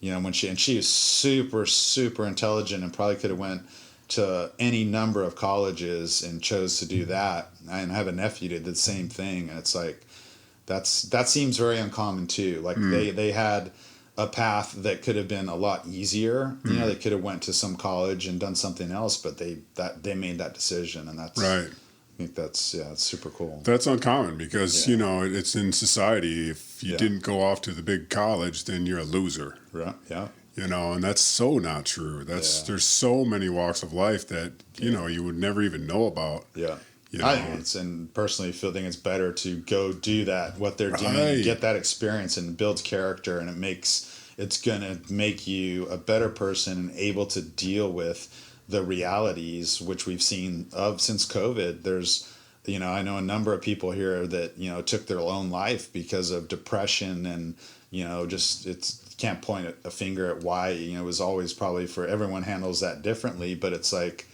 When she was super, super intelligent and probably could have went to any number of colleges and chose to do that. And I have a nephew that did the same thing. And it's like, that seems very uncommon too. Like they had a path that could have been a lot easier. They could have went to some college and done something else, but they made that decision, and that's right. I think that's it's super cool. That's uncommon because it's in society. If you didn't go off to the big college, then you're a loser. Right. Yeah. And that's so not true. There's so many walks of life that you would never even know about. Yeah. And personally think it's better to go do that, what they're doing, get that experience, and builds character, and it's gonna make you a better person and able to deal with the realities which we've seen of since COVID. There's, I know a number of people here that, took their own life because of depression, and, can't point a finger at why, it was always probably for everyone handles that differently, but it's like,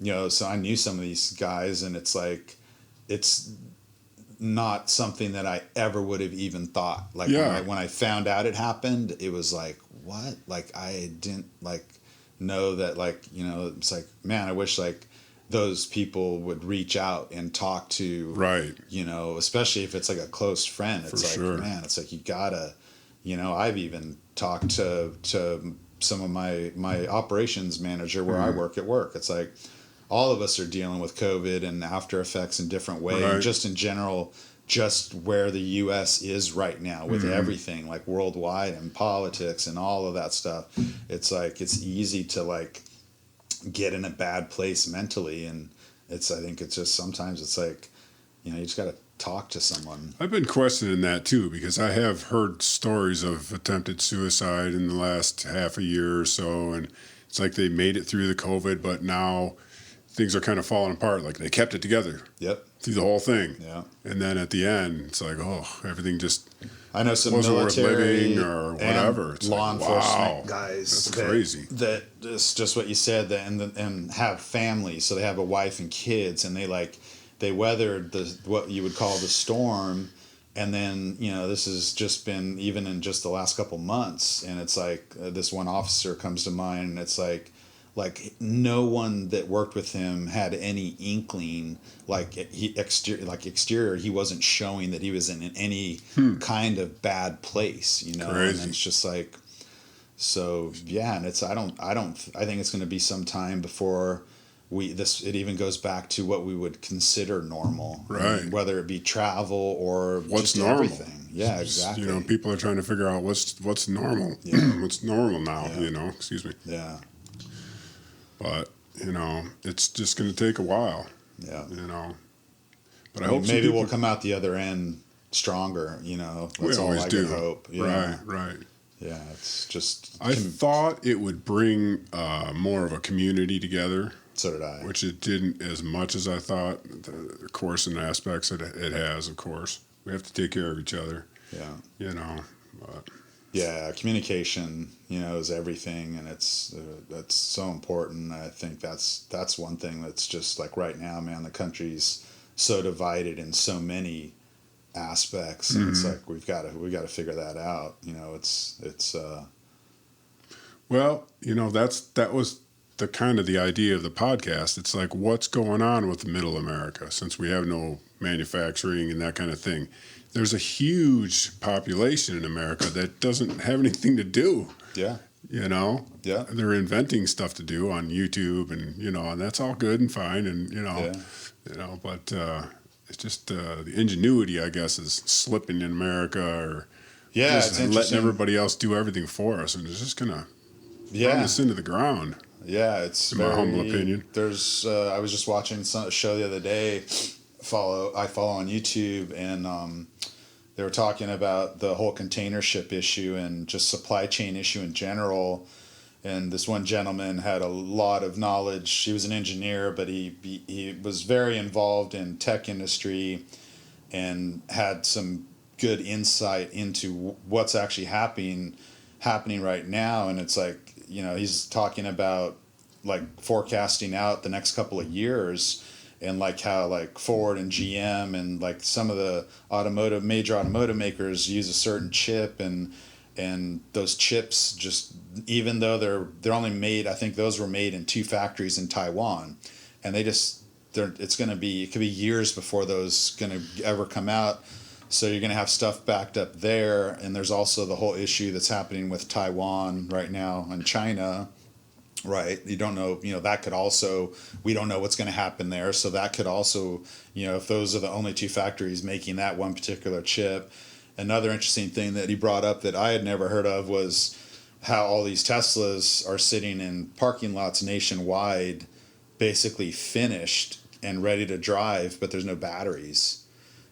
so I knew some of these guys, and it's like, it's not something that I ever would have even thought. Like when I found out it happened, it was like, what? Like, I didn't know that, it's like, man, I wish those people would reach out and talk to, Right. especially if it's like a close friend. It's For like, sure. man, it's like you gotta, I've even talked to some of my operations manager where I work at work. It's like all of us are dealing with COVID and after effects in different ways. Right. And just in general, just where the U.S. is right now with everything, like worldwide and politics and all of that stuff. It's like it's easy to like get in a bad place mentally, and I think it's just sometimes it's like, you just got to talk to someone. I've been questioning that too, because I have heard stories of attempted suicide in the last half a year or so, and it's like they made it through the COVID, but now things are kind of falling apart. Like they kept it together. Yep. Through the whole thing. Yeah. And then at the end, it's like, oh, everything just I know some wasn't military worth living or whatever. It's law like, enforcement wow, guys. that's crazy. That is just what you said. And have families, so they have a wife and kids, and they weathered what you would call the storm. And then this has just been even in just the last couple months, and it's like this one officer comes to mind, and it's like no one that worked with him had any inkling, exterior he wasn't showing that he was in any kind of bad place, Crazy. And it's just like, so yeah. And it's I think it's going to be some time before it even goes back to what we would consider normal, right? I mean, whether it be travel or what's just normal. Everything. Yeah, exactly. People are trying to figure out what's normal. Yeah. What's normal now. Yeah. Excuse me. Yeah. But it's just going to take a while. Yeah. But I hope maybe we'll come out the other end stronger. That's we all always I do. can hope. Yeah. Right. Yeah, it's just. I thought it would bring more of a community together. So did I. Which it didn't as much as I thought. Of course, in aspects it has. Of course, we have to take care of each other. Yeah. But. Yeah, communication, is everything, and that's so important. I think that's one thing that's just like right now, man. The country's so divided in so many aspects, and it's like we got to figure that out. It's. Well, that was the kind of the idea of the podcast. It's like, what's going on with Middle America since we have no manufacturing and that kind of thing. There's a huge population in America that doesn't have anything to do. Yeah. Yeah. They're inventing stuff to do on YouTube, and and that's all good and fine, and but it's just the ingenuity, I guess, is slipping in America, or just it's letting everybody else do everything for us, and it's just gonna run us into the ground. Yeah, it's in my humble opinion. There's I was just watching a show the other day. I follow on YouTube, and they were talking about the whole container ship issue and just supply chain issue in general. And this one gentleman had a lot of knowledge. He was an engineer, but he was very involved in tech industry and had some good insight into what's actually happening right now. And it's like, he's talking about like forecasting out the next couple of years, and like how like Ford and GM and like some of the major automotive makers use a certain chip, and those chips, just even though they're only made, I think those were made in 2 factories in Taiwan, and it could be years before those going to ever come out. So you're going to have stuff backed up there, and there's also the whole issue that's happening with Taiwan right now and China. Right. You don't know, that could also, we don't know what's going to happen there. So that could also, if those are the only 2 factories making that one particular chip. Another interesting thing that he brought up that I had never heard of was how all these Teslas are sitting in parking lots nationwide, basically finished and ready to drive, but there's no batteries.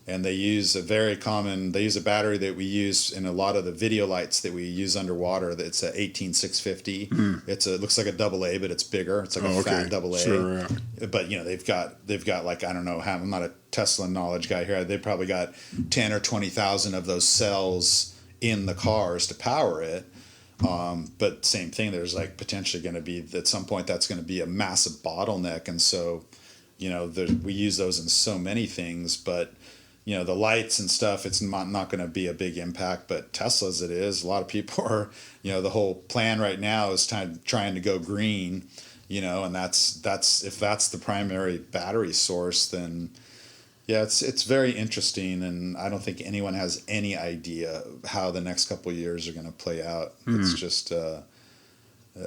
And they use a battery that we use in a lot of the video lights that we use underwater. It's a 18650. It looks like a AA, but it's bigger. It's like fat AA. Sure, yeah. But they've got like, I don't know how, I'm not a Tesla knowledge guy here. They probably got 10 or 20,000 of those cells in the cars to power it. But same thing. There's like potentially going to be at some point that's going to be a massive bottleneck, and so we use those in so many things, but. The lights and stuff, it's not going to be a big impact, but Teslas it is. A lot of people are, the whole plan right now is trying to go green, and that's if that's the primary battery source, then yeah, it's very interesting, and I don't think anyone has any idea how the next couple of years are going to play out. It's just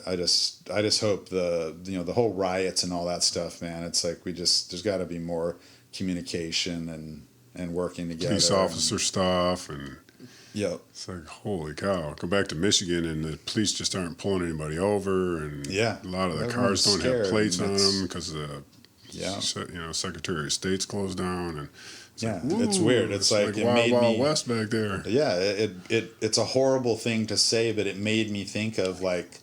I just hope the whole riots and all that stuff, man. It's like there's got to be more communication and working together. Police officer stuff and. Yep. It's like, holy cow. Go back to Michigan and the police just aren't pulling anybody over. And yeah. A lot of the cars don't have plates on them because the yeah. Secretary of State's closed down. And it's weird. It's like it Wild made Wild me, West back there. Yeah, it's a horrible thing to say, but it made me think of like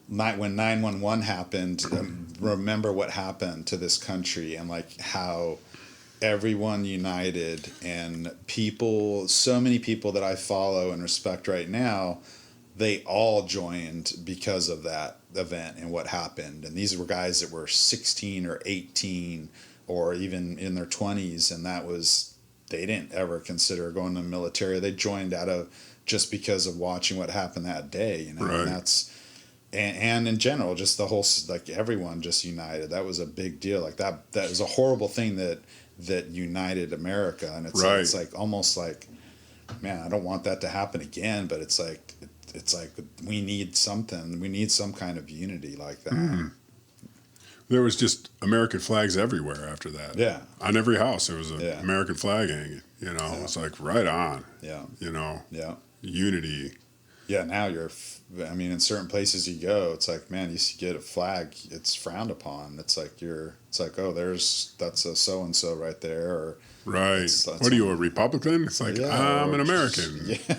when 911 happened, remember what happened to this country and like how everyone united, and so many people that I follow and respect right now, they all joined because of that event and what happened. And these were guys that were 16 or 18 or even in their 20s, and they didn't ever consider going to the military. They joined just because of watching what happened that day, Right. And in general, just the whole, like, everyone just united. That was a big deal. Like that was a horrible thing that united America, and it's like almost like, man, I don't want that to happen again, but it's like we need something. We need some kind of unity like that. Mm. There was just American flags everywhere after that. Yeah. On every house there was an American flag hanging. It's like right on. Yeah. Yeah. Unity. Yeah, now in certain places you go, it's like, man, you get a flag, it's frowned upon. It's like oh, that's a so and so right there, or right. What are you, a Republican? It's like, I'm an American. Yeah.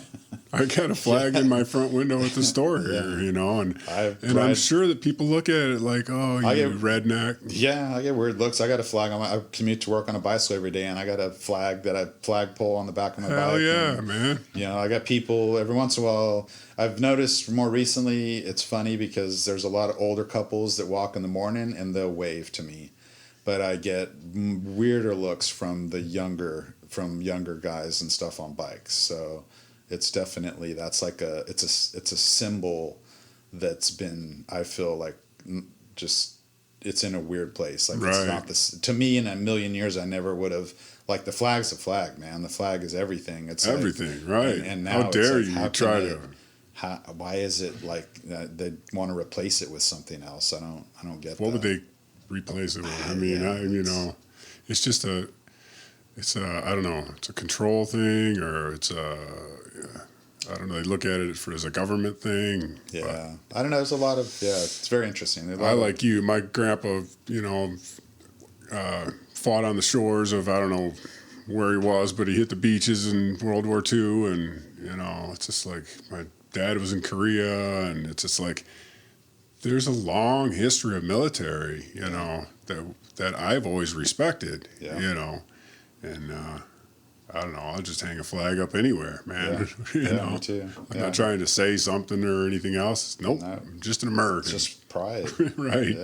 I got a flag in my front window at the store here, and I'm sure that people look at it like, oh, you redneck. Yeah, I get weird looks. I got a flag I commute to work on a bicycle every day, and I got a flagpole on the back of my bike. Hell yeah, and, man. I got people every once in a while. I've noticed more recently, it's funny because there's a lot of older couples that walk in the morning and they'll wave to me, but I get weirder looks from younger guys and stuff on bikes. So it's definitely, it's a symbol that's been, I feel like, just, it's in a weird place. Like, right. It's not this, to me, in a million years, I never would have, like, the flag's a flag, man. The flag is everything. It's everything, like, right. And now how dare it's like, you try to... why is it like they want to replace it with something else? I don't get that. What would they replace it with? I mean, it's just I don't know, it's a control thing, or it's I don't know, they look at it as a government thing. Yeah. I don't know, there's a lot of, it's very interesting. Like you, my grandpa, fought on the shores of, I don't know where he was, but he hit the beaches in World War II, and, it's just like, my dad was in Korea, and it's just like, there's a long history of military, that I've always respected, and I don't know, I'll just hang a flag up anywhere, man. Me too. I'm not trying to say something or anything else. Nope, no. I'm just an American. It's just pride. Right.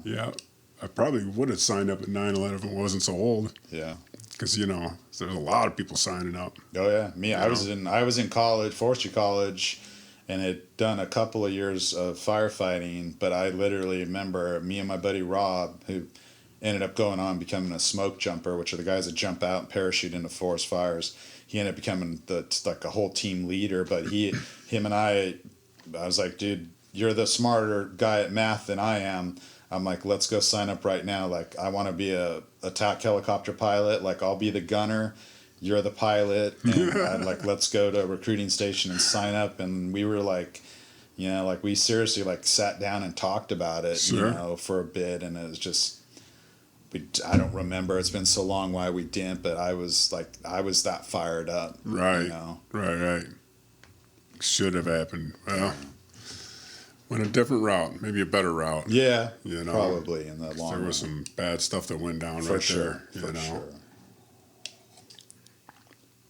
Yeah. I probably would have signed up at 9/11 if it wasn't so old. Yeah. Because, there's a lot of people signing up. Oh, yeah. Me, I was in college, forestry college, and had done a couple of years of firefighting, but I literally remember me and my buddy Rob, who ended up going on becoming a smoke jumper, which are the guys that jump out and parachute into forest fires. He ended up becoming a whole team leader, but him and I was like, dude, you're the smarter guy at math than I am. I'm like, let's go sign up right now. Like, I want to be a attack helicopter pilot. Like, I'll be the gunner. You're the pilot. And I'd like, let's go to a recruiting station and sign up. And we were like, we seriously sat down and talked about it, sure. For a bit. And it was just, I don't remember. It's been so long why we didn't, but I was that fired up. Right. Right. Should have happened. Well. Went a different route, maybe a better route. Yeah, probably in the long run. There was some bad stuff that went down right there. For sure.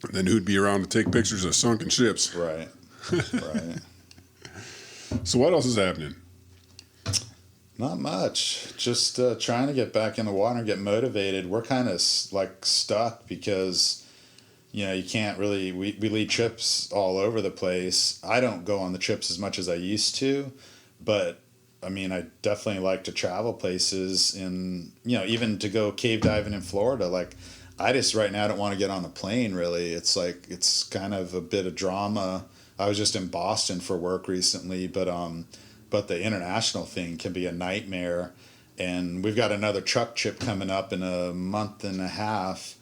And then who'd be around to take pictures of sunken ships? Right. So what else is happening? Not much. Just trying to get back in the water and get motivated. We're kind of stuck because... you can't really, we lead trips all over the place. I don't go on the trips as much as I used to, but I mean, I definitely like to travel places and, even to go cave diving in Florida. Like, I just right now don't want to get on a plane, really. It's like, it's kind of a bit of drama. I was just in Boston for work recently, but the international thing can be a nightmare. And we've got another truck trip coming up in a month and a half,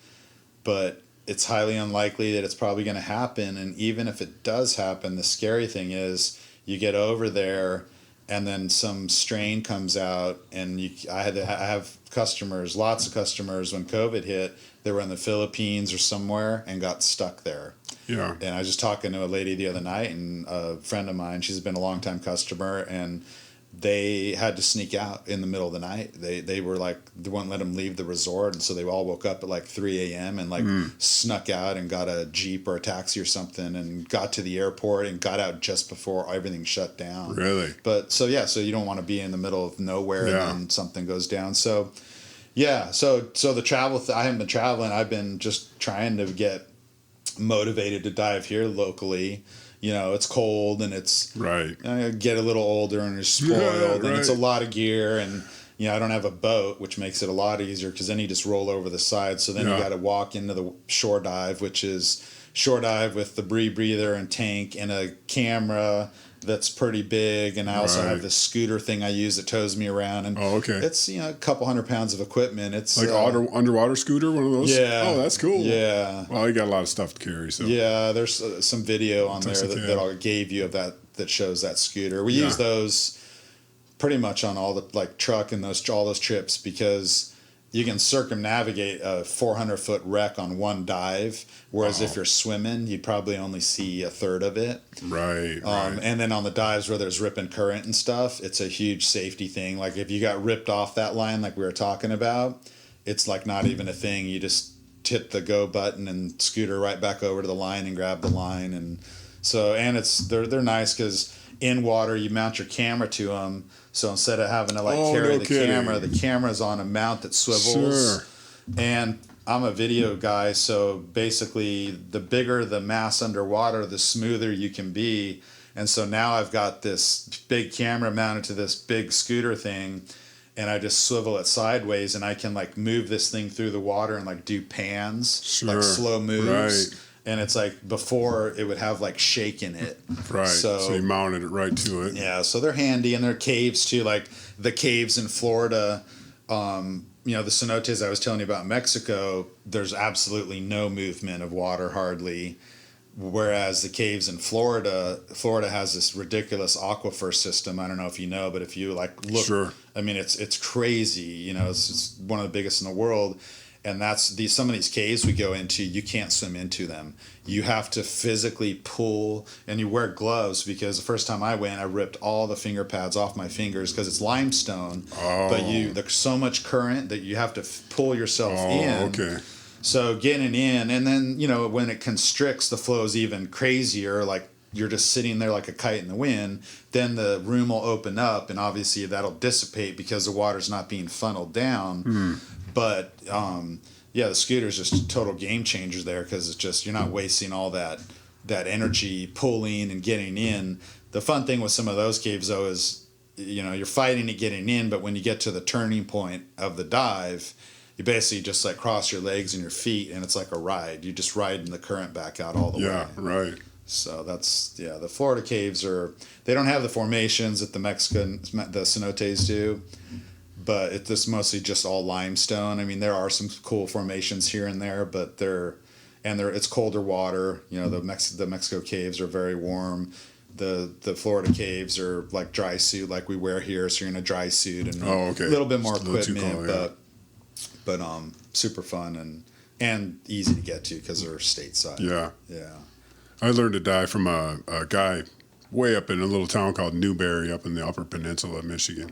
but it's highly unlikely that it's probably going to happen. And even if it does happen, the scary thing is you get over there and then some strain comes out, and I have customers, lots of customers, when COVID hit, they were in the Philippines or somewhere and got stuck there. Yeah. And I was just talking to a lady the other night, and a friend of mine, she's been a longtime customer, and they had to sneak out in the middle of the night. They were like, they wouldn't let them leave the resort, and so they all woke up at like 3 a.m. and like snuck out and got a Jeep or a taxi or something and got to the airport and got out just before everything shut down. Really? But so you don't want to be in the middle of nowhere and then something goes down. So yeah, so the travel, I haven't been traveling. I've been just trying to get motivated to dive here locally. It's cold and it's right. Get a little older and you're spoiled and it's a lot of gear, and I don't have a boat, which makes it a lot easier because then you just roll over the side. So then you got to walk into the shore dive, which is shore dive with the breather and tank and a camera that's pretty big, and I also have this scooter thing I use that tows me around, and it's a couple 100 pounds of equipment. It's like underwater scooter, one of those. Yeah. Oh, that's cool. Yeah. Well, you got a lot of stuff to carry. So yeah, there's some video on there that I gave you of that shows that scooter. We use those pretty much on all the like truck and all those trips because you can circumnavigate a 400-foot wreck on one dive, whereas if you're swimming, you'd probably only see a third of it. Right. And then on the dives where there's rip and current and stuff, it's a huge safety thing. Like if you got ripped off that line like we were talking about, it's like not even a thing. You just hit the go button and scooter right back over to the line and grab the line. And so, and they're nice because in water you mount your camera to them. So instead of having to carry the camera's on a mount that swivels. Sure. And I'm a video guy, so basically the bigger the mass underwater, the smoother you can be. And so now I've got this big camera mounted to this big scooter thing, and I just swivel it sideways, and I can move this thing through the water and do pans, slow moves. Right. And it's before it would have shake in it. Right. So you mounted it right to it. Yeah. So they're handy, and they're caves too. Like the caves in Florida, the cenotes I was telling you about in Mexico, there's absolutely no movement of water hardly. Whereas the caves in Florida has this ridiculous aquifer system. I don't know if you know, but if you look, sure. I mean, it's crazy. It's one of the biggest in the world. And some of these caves we go into, you can't swim into them. You have to physically pull, and you wear gloves because the first time I went, I ripped all the finger pads off my fingers because it's limestone. Oh. But there's so much current that you have to pull yourself in. Okay. So getting in, and then when it constricts, the flow is even crazier. Like you're just sitting there like a kite in the wind. Then the room will open up, and obviously that'll dissipate because the water's not being funneled down. But the scooter's just a total game changer there because it's just you're not wasting all that energy pulling and getting in. The fun thing with some of those caves though is you're fighting it getting in, but when you get to the turning point of the dive, you basically just cross your legs and your feet, and it's like a ride. You just riding the current back out all the way. Yeah, right. So that's the Florida caves they don't have the formations that the cenotes do. But it's just mostly just all limestone. I mean, there are some cool formations here and there, but it's colder water. The Mexico caves are very warm. The Florida caves are like dry suit, like we wear here. So you're in a dry suit and a little bit more equipment, but super fun and easy to get to because they're stateside. Yeah, yeah. I learned to dive from a guy way up in a little town called Newberry up in the Upper Peninsula of Michigan.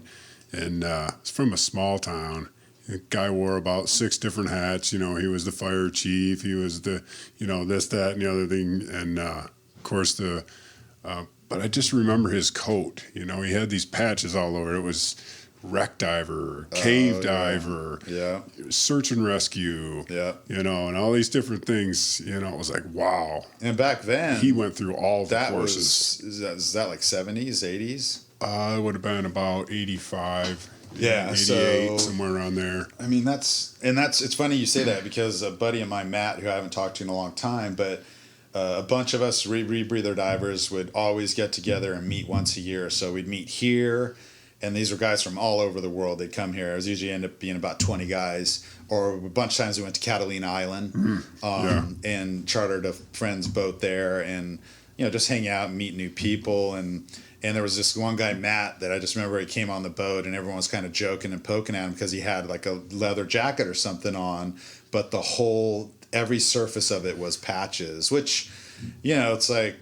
And it's from a small town. The guy wore about 6 different hats. He was the fire chief. He was the, this, that, and the other thing. And, of course, but I just remember his coat. He had these patches all over. It was wreck diver, cave diver, search and rescue, and all these different things. It was like, wow. And back then, he went through all the courses. Is that like 70s, 80s? It would have been about 85. Yeah, 88, so somewhere around there. I mean, it's funny you say that because a buddy of mine, Matt, who I haven't talked to in a long time, but a bunch of us rebreather divers would always get together and meet once a year. So we'd meet here, and these were guys from all over the world. They'd come here. It was usually end up being about 20 guys, or a bunch of times we went to Catalina Island and chartered a friend's boat there, and just hang out and meet new people. And there was this one guy, Matt, that I just remember he came on the boat and everyone was kind of joking and poking at him because he had like a leather jacket or something on, but every surface of it was patches, which, it's like,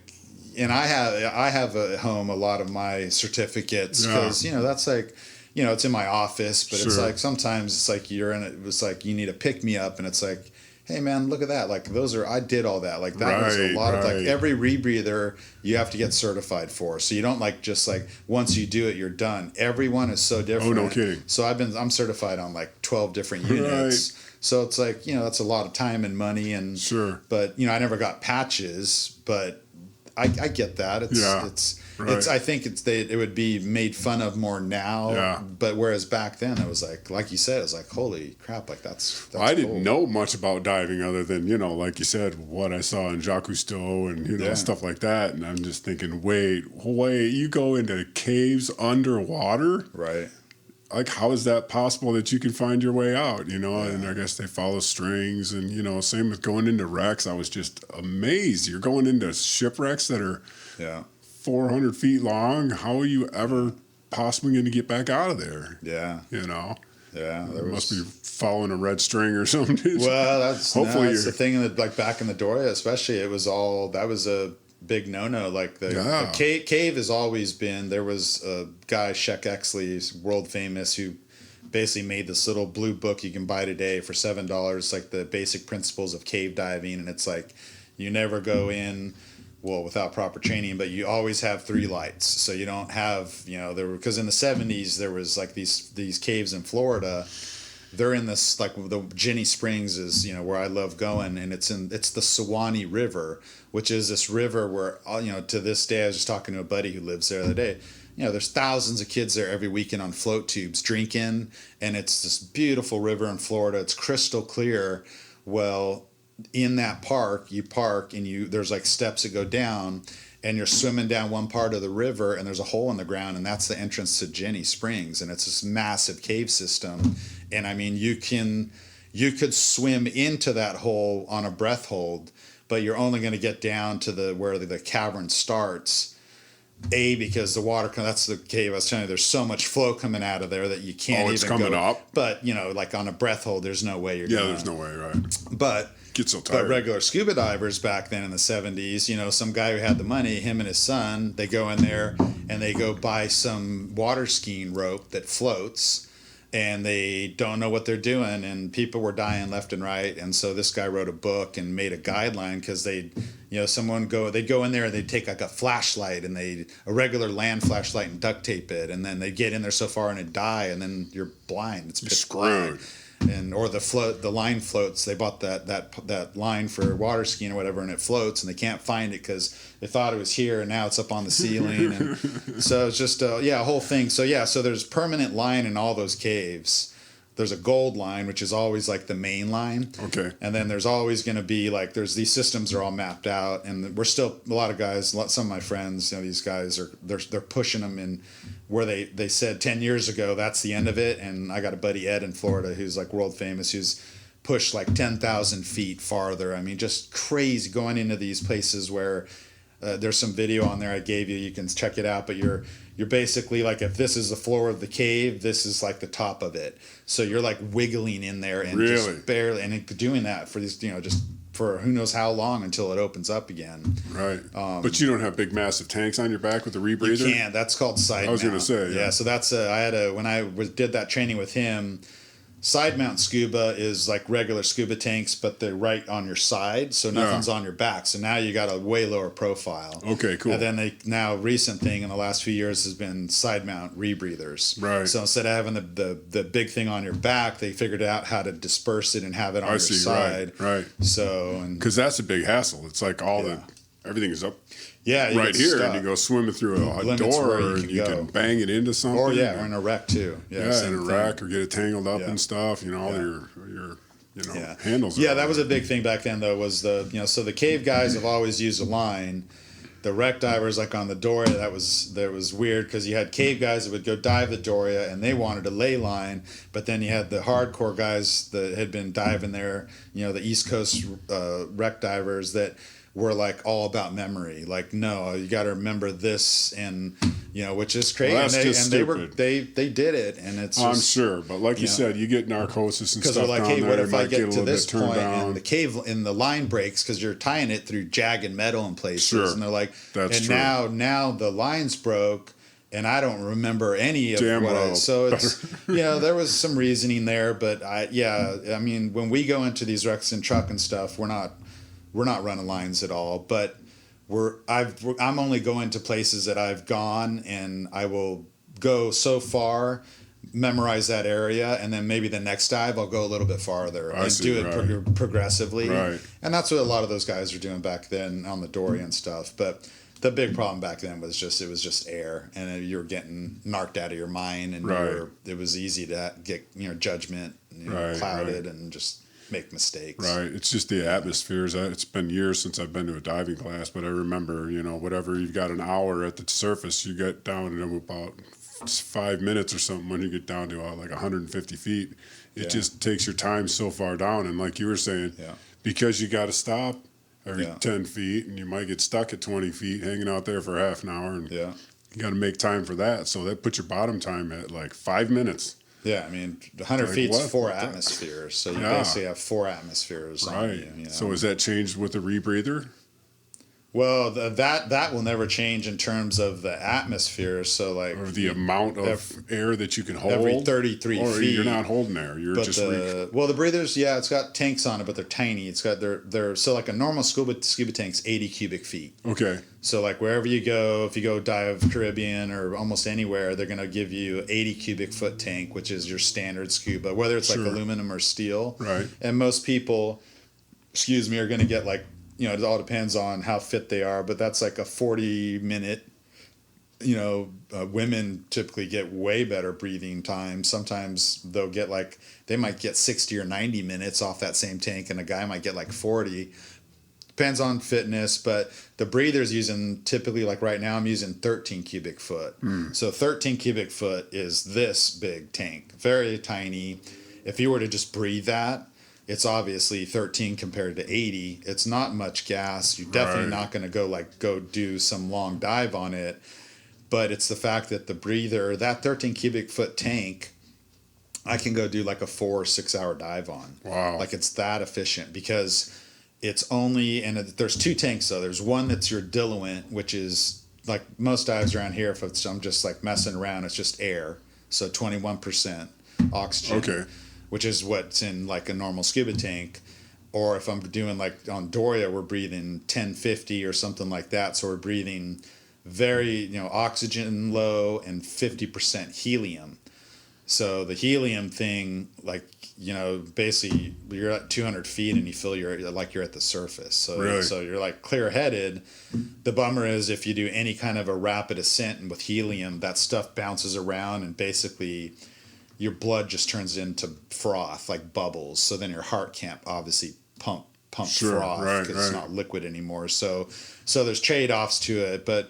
and I have at home a lot of my certificates because, that's like, it's in my office, but it's like sometimes it's like it's like you need a pick me up and it's like, hey man, look at that. Like I did all that. Like that was a lot of like every rebreather you have to get certified for. So you don't just once you do it, you're done. Everyone is so different. Oh, no kidding. So I'm certified on like 12 different units. Right. So it's like, that's a lot of time and money and but I never got patches, but I get that. It's I think it would be made fun of more now. Yeah. But whereas back then it was like you said, it was like, holy crap, like that's I didn't know much about diving other than, like you said, what I saw in Jacques Cousteau and stuff like that. And I'm just thinking, wait, you go into caves underwater? Right. Like, how is that possible that you can find your way out, And I guess they follow strings and, same with going into wrecks. I was just amazed. You're going into shipwrecks that are 400 feet long. How are you ever possibly going to get back out of there? Yeah. Yeah. There must be following a red string or something. Well, that's the thing that like back in the Doria, especially, that was a big no-no. Like the cave has always been. There was a guy, Jacques Cousteau, world famous, who basically made this little blue book you can buy today for $7, like the basic principles of cave diving, and it's like you never go in without proper training, but you always have 3 lights. So you don't have because in the 70s there was like these caves in Florida. They're in this, like the Jenny Springs is, where I love going, and it's the Sanoian River, which is this river where, to this day, I was just talking to a buddy who lives there the other day. There's thousands of kids there every weekend on float tubes drinking, and it's this beautiful river in Florida. It's crystal clear. Well, in that park, you park and there's like steps that go down, and you're swimming down one part of the river, and there's a hole in the ground, and that's the entrance to Jenny Springs, and it's this massive cave system. And I mean, you could swim into that hole on a breath hold, but you're only going to get down to where the cavern starts. Because the water, that's the cave I was telling you, there's so much flow coming out of there that you can't even go. Oh, it's coming up? But, like on a breath hold, there's no way you're going to. Yeah, there's no way, right. But get so tired. But regular scuba divers back then in the 70s, some guy who had the money, him and his son, they go in there and they go buy some water skiing rope that floats, and they don't know what they're doing, and people were dying left and right. And so this guy wrote a book and made a guideline, because they'd go in there and they'd take like a flashlight and a regular land flashlight and duct tape it, and then they'd get in there so far and it'd die, and then you're blind. It's pitch black. Or the line floats. They bought that line for water skiing or whatever, and it floats, and they can't find it because they thought it was here, and now it's up on the ceiling. And so it's just a whole thing. So there's permanent line in all those caves. There's a gold line, which is always like the main line. Okay. And then there's always going to be like, these systems are all mapped out, and we're still, a lot of guys, some of my friends, these guys they're pushing them in where they said 10 years ago, that's the end of it. And I got a buddy, Ed, in Florida, who's like world famous, who's pushed like 10,000 feet farther. I mean, just crazy, going into these places where there's some video on there I gave you. You can check it out, but you're basically like, if this is the floor of the cave, this is like the top of it. So you're like wiggling in there and just barely, and doing that for these, just for who knows how long until it opens up again. Right. But you don't have big, massive tanks on your back with the rebreather? You can't. That's called side mount. I was going to say. Yeah. So that's, when I did that training with him, side mount scuba is like regular scuba tanks, but they're right on your side, so nothing's on your back. So now you got a way lower profile. Okay, cool. And then recent thing in the last few years has been side mount rebreathers. Right. So instead of having the big thing on your back, they figured out how to disperse it and have it on your side. Right. So, because that's a big hassle. It's like all the everything is up Yeah, right here, and you go swimming through a door, and you can bang it into something. Or or in a wreck too. Yeah, in a wreck, or get it tangled up and stuff. You know, all your handles. Yeah, that was a big thing back then, though. Was so the cave guys have always used a line. The wreck divers, like on the Doria, that was weird because you had cave guys that would go dive the Doria and they wanted a ley line, but then you had the hardcore guys that had been diving there, the East Coast wreck divers that were like all about memory. Like, no, you got to remember this, and which is crazy. Well, that's they did it, and it's. I'm sure, but like you said, you get narcosis and stuff. Because they're like, hey, what if I get to this point and the cave and the line breaks because you're tying it through jagged metal in places, and they're like, that's true. Now the lines broke. And I don't remember any of so it's there was some reasoning there, but I mean, when we go into these wrecks and truck and stuff, we're not running lines at all, but I'm only going to places that I've gone, and I will go so far, memorize that area, and then maybe the next dive I'll go a little bit farther and do it progressively. Right. And that's what a lot of those guys were doing back then on the Dory and stuff. But the big problem back then was it was just air, and you were getting narked out of your mind, and it was easy to get judgment clouded and just make mistakes. Right. It's just the atmospheres. It's been years since I've been to a diving class, but I remember, whatever, you've got an hour at the surface, you get down to about 5 minutes or something when you get down to like 150 feet. It just takes your time so far down. And like you were saying, because you got to stop every 10 feet, and you might get stuck at 20 feet hanging out there for half an hour, and you got to make time for that. So that puts your bottom time at like 5 minutes. Yeah, I mean, 100 feet is 4 atmospheres, so you basically have 4 atmospheres on you. So has that changed with the rebreather? Well, that will never change in terms of the atmosphere. So like, or the amount of air that you can hold every 33 or feet. You're not holding air. You're just the breathers. Yeah, it's got tanks on it, but they're tiny. It's got they're so like a normal scuba tank's 80 cubic feet. Okay. So like wherever you go, if you go dive Caribbean or almost anywhere, they're gonna give you 80 cubic foot tank, which is your standard scuba, whether it's like aluminum or steel. Right. And most people, are gonna get like. It all depends on how fit they are, but that's like a 40-minute, women typically get way better breathing time. Sometimes they might get 60 or 90 minutes off that same tank, and a guy might get like 40. Depends on fitness, but the breather's using typically, like right now I'm using 13 cubic foot. So 13 cubic foot is this big tank, very tiny. If you were to just breathe that, it's obviously 13 compared to 80. It's not much gas. You're definitely not going to go do some long dive on it. But it's the fact that the breather, that 13 cubic foot tank, I can go do like a 4 or 6 hour dive on. Wow. Like it's that efficient because it's only, and there's 2 tanks though. There's one that's your diluent, which is like most dives around here. If I'm just like messing around, it's just air. So 21% oxygen. Okay. Which is what's in like a normal scuba tank. Or if I'm doing like on Doria, we're breathing 1050 or something like that. So we're breathing very, oxygen low and 50% helium. So the helium thing, like, basically you're at 200 feet and you feel you're at the surface. So, so you're like clear headed. The bummer is if you do any kind of a rapid ascent and with helium, that stuff bounces around and basically your blood just turns into froth, like bubbles. So then your heart can't obviously pump froth because it's not liquid anymore. So there's trade-offs to it. But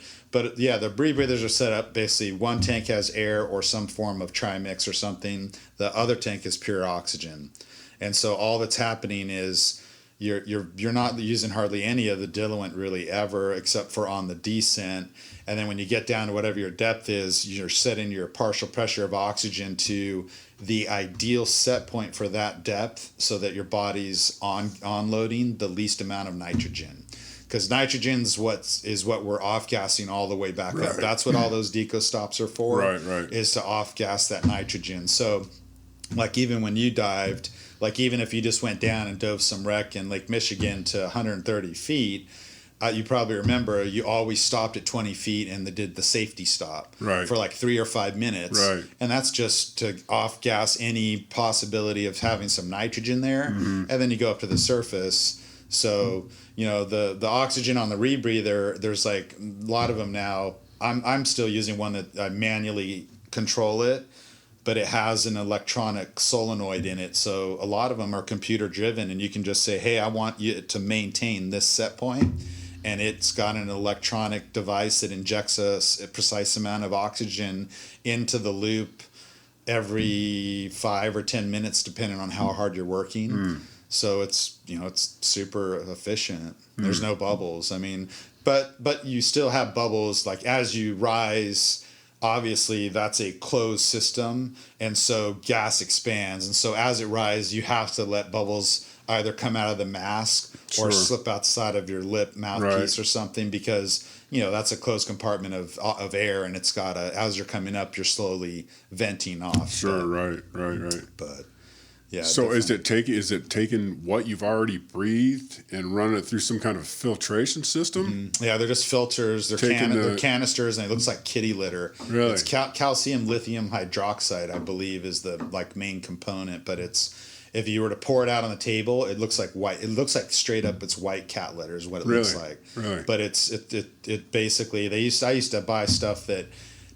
yeah, the rebreathers are set up basically one tank has air or some form of trimix or something. The other tank is pure oxygen. And so all that's happening is you're not using hardly any of the diluent really ever except for on the descent. And then when you get down to whatever your depth is, you're setting your partial pressure of oxygen to the ideal set point for that depth so that your body's onloading the least amount of nitrogen. Because nitrogen's what we're off-gassing all the way back up. That's what all those deco stops are for, is to off-gas that nitrogen. So like even when you dived, like even if you just went down and dove some wreck in Lake Michigan to 130 feet, you probably remember you always stopped at 20 feet and did the safety stop for like 3 or 5 minutes. And that's just to off-gas any possibility of having some nitrogen there. And then you go up to the surface. So, the oxygen on the rebreather, there's like a lot of them now. I'm still using one that I manually control it, but it has an electronic solenoid in it. So a lot of them are computer driven, and you can just say, hey, I want you to maintain this set point. And it's got an electronic device that injects a precise amount of oxygen into the loop every 5 or 10 minutes, depending on how hard you're working. So it's super efficient. There's no bubbles. I mean, but you still have bubbles, like as you rise. Obviously, that's a closed system, and so gas expands. And so as it rises, you have to let bubbles either come out of the mask or slip outside of your lip mouthpiece or something, because that's a closed compartment of air, and it's got as you're coming up, you're slowly venting off. Right. But yeah. So is it taking what you've already breathed and running it through some kind of filtration system? Yeah, they're just filters. They're canisters, and it looks like kitty litter. Really? It's calcium lithium hydroxide, I believe, is the main component. But if you were to pour it out on the table, it looks like white. It looks like straight up it's white cat litter is what it looks like. Really? But it basically I used to buy stuff that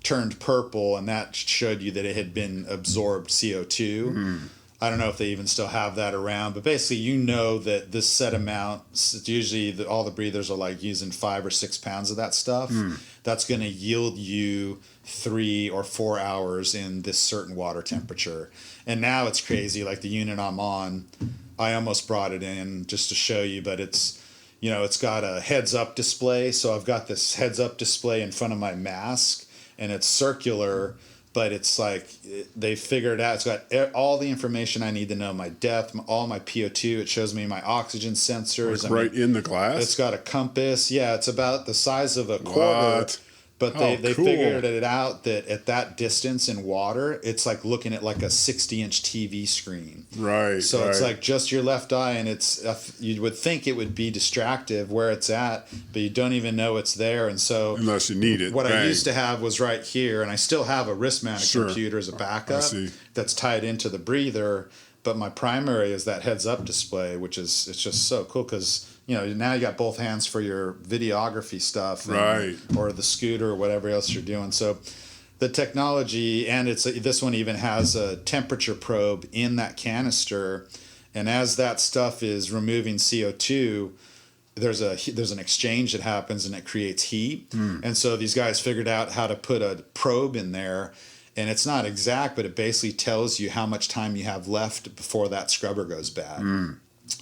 turned purple, and that showed you that it had been absorbed CO2. I don't know if they even still have that around, but basically that this set amount, it's usually all the breathers are like using 5 or 6 pounds of that stuff. That's going to yield you 3 or 4 hours in this certain water temperature. And now it's crazy, like the unit I'm on, I almost brought it in just to show you, but it's got a heads up display. So I've got this heads up display in front of my mask, and it's circular. But it's like they figured out. It's got all the information I need to know: my depth, all my PO2. It shows me my oxygen sensors. Like in the glass. It's got a compass. Yeah, it's about the size of a quarter. What? But they cool. figured it out that at that distance in water, it's like looking at like a 60-inch TV screen. Right. So it's like just your left eye, and you would think it would be distractive where it's at, but you don't even know it's there. And so unless you need it. What I used to have was right here, and I still have a wrist-mounted computer as a backup that's tied into the breather. But my primary is that heads-up display, it's just so cool because now you got both hands for your videography stuff, or the scooter or whatever else you're doing. So the technology, and this one even has a temperature probe in that canister, and as that stuff is removing CO2, there's an exchange that happens, and it creates heat. And so these guys figured out how to put a probe in there. And it's not exact, but it basically tells you how much time you have left before that scrubber goes bad.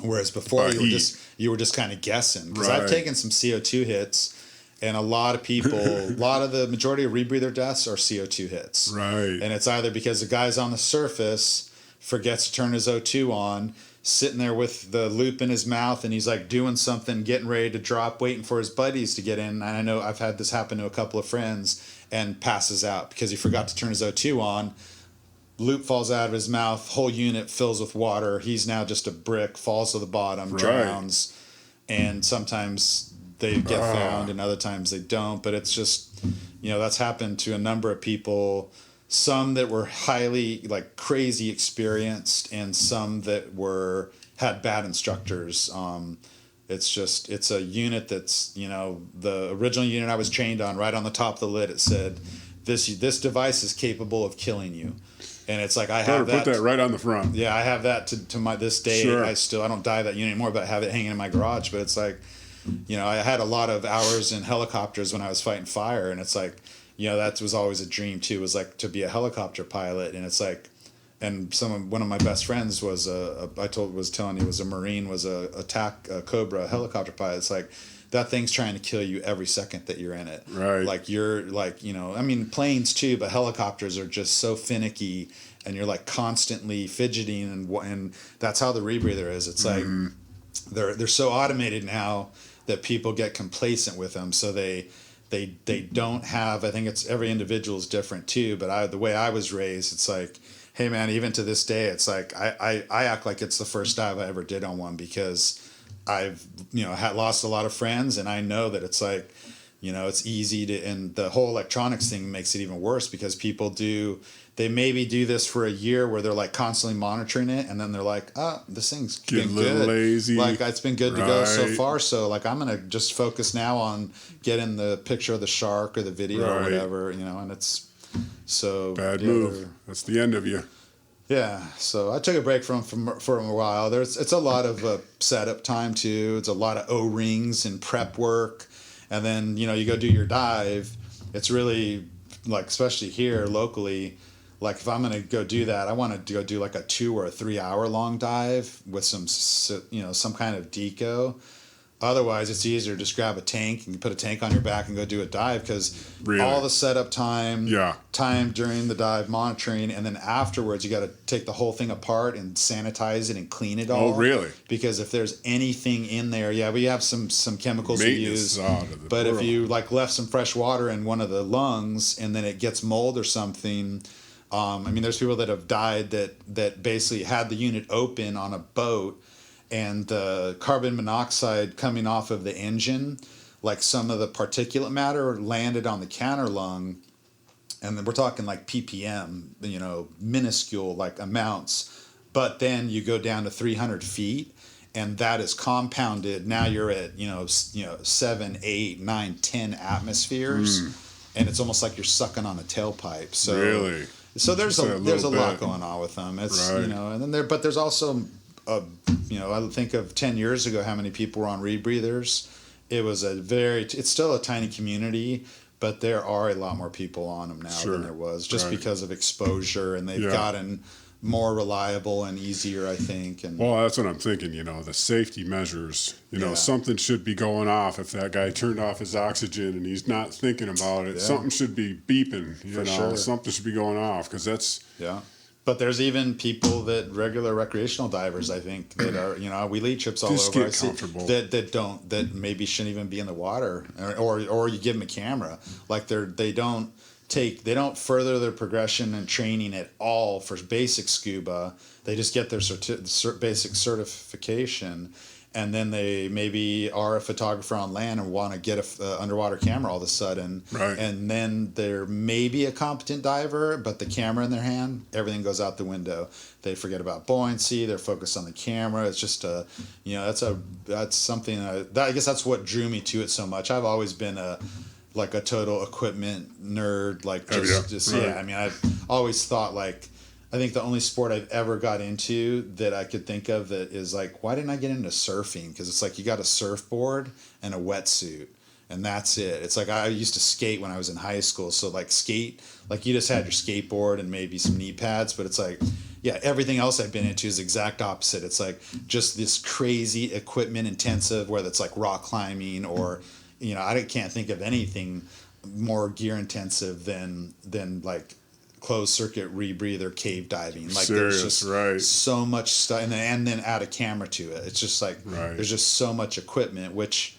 Whereas before you were just kind of guessing. Because I've taken some CO2 hits, and a lot of the majority of rebreather deaths are CO2 hits. Right. And it's either because the guy's on the surface forgets to turn his O2 on, sitting there with the loop in his mouth, and he's like doing something, getting ready to drop, waiting for his buddies to get in. And I know I've had this happen to a couple of friends, and passes out because he forgot to turn his O2 on. Loop falls out of his mouth, whole unit fills with water. He's now just a brick, falls to the bottom, drowns. And sometimes they get found, and other times they don't. But it's just, that's happened to a number of people. Some that were highly, like, crazy experienced, and some that had bad instructors. It's a unit that's, the original unit I was trained on, right on the top of the lid, it said, this device is capable of killing you. And it's like, I have that. Put that right on the front. Yeah, I have that to this day. Sure. I don't dive that unit anymore, but I have it hanging in my garage. But it's like, I had a lot of hours in helicopters when I was fighting fire. And it's like, that was always a dream too, was like to be a helicopter pilot. And it's like, and one of my best friends was a Marine, was a Cobra helicopter pilot. It's like, that thing's trying to kill you every second that you're in it. Right. Like you're like, planes too, but helicopters are just so finicky, and you're like constantly fidgeting, and that's how the rebreather is. It's like they're so automated now that people get complacent with them. So they don't have, I think it's every individual is different too, but the way I was raised, it's like, hey man, even to this day, it's like I act like it's the first dive I ever did on one, because I've had lost a lot of friends, and I know that it's like It's easy to, and the whole electronics thing makes it even worse because they maybe do this for a year where they're like constantly monitoring it, and then they're like, oh, this thing's Get been a little good. lazy. Like it's been good to go so Right. far. So like I'm gonna just focus now on getting the picture of the shark or the video or Right. whatever, and it's so Bad yeah, move. That's the end of you. yeah, so I took a break from for a while. It's a lot of setup time too. It's a lot of O-rings and prep work, and then you go do your dive. It's really like, especially here locally, like if I'm gonna go do that, I want to go do like a 2 or 3 hour long dive with some kind of deco. Otherwise, it's easier to just grab a tank and put a tank on your back and go do a dive because Really? all the setup time, Yeah. time during the dive, monitoring, and then afterwards you got to take the whole thing apart and sanitize it and clean it all. Oh, really? Because if there's anything in there, we have some chemicals we Maintenance use. out of the But if world. you like left some fresh water in one of the lungs and then it gets mold or something. There's people that have died that basically had the unit open on a boat, and the carbon monoxide coming off of the engine, like some of the particulate matter landed on the counter lung, and then we're talking like ppm, minuscule like amounts, but then you go down to 300 feet, and that is compounded. Now you're at 7, 8, 9, 10 atmospheres, and it's almost like you're sucking on a tailpipe. So Really? so there's Just a a there's a little lot bit. going on with them. It's Right. and then but there's also I think of 10 years ago how many people were on rebreathers. It's still a tiny community, but there are a lot more people on them now Sure. than there was, just Right. because of exposure, and they've Yeah. gotten more reliable and easier, I think. And Well, that's what I'm thinking, the safety measures. Yeah. Something should be going off. If that guy turned off his oxygen and he's not thinking about it, Yeah. something should be beeping, For sure. Something should be going off, because that's... yeah. But there's even people regular recreational divers, I think, that are, we lead trips all Just over. get I see comfortable. that maybe shouldn't even be in the water, or you give them a camera. Like they don't further their progression and training at all for basic scuba. They just get their basic certification, and then they maybe are a photographer on land and want to get a underwater camera all of a sudden. Right. And then they're maybe a competent diver, but the camera in their hand, everything goes out the window. They forget about buoyancy. They're focused on the camera. It's just that's something I guess that's what drew me to it so much. I've always been a total equipment nerd. Right. I've always thought I think the only sport I've ever got into that I could think of that is like, why didn't I get into surfing? Because it's like you got a surfboard and a wetsuit, and that's it. It's like I used to skate when I was in high school, so skate, you just had your skateboard and maybe some knee pads, but it's like, yeah, everything else I've been into is the exact opposite. It's like just this crazy equipment intensive, whether it's like rock climbing or, I can't think of anything more gear intensive than like closed circuit rebreather cave diving. Serious, there's just right. so much stuff, and then add a camera to it. It's just like Right. there's just so much equipment, which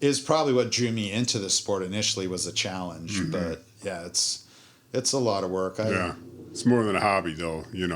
is probably what drew me into the sport initially, was the challenge. Mm-hmm. But yeah, it's a lot of work. Yeah. It's more than a hobby, though, You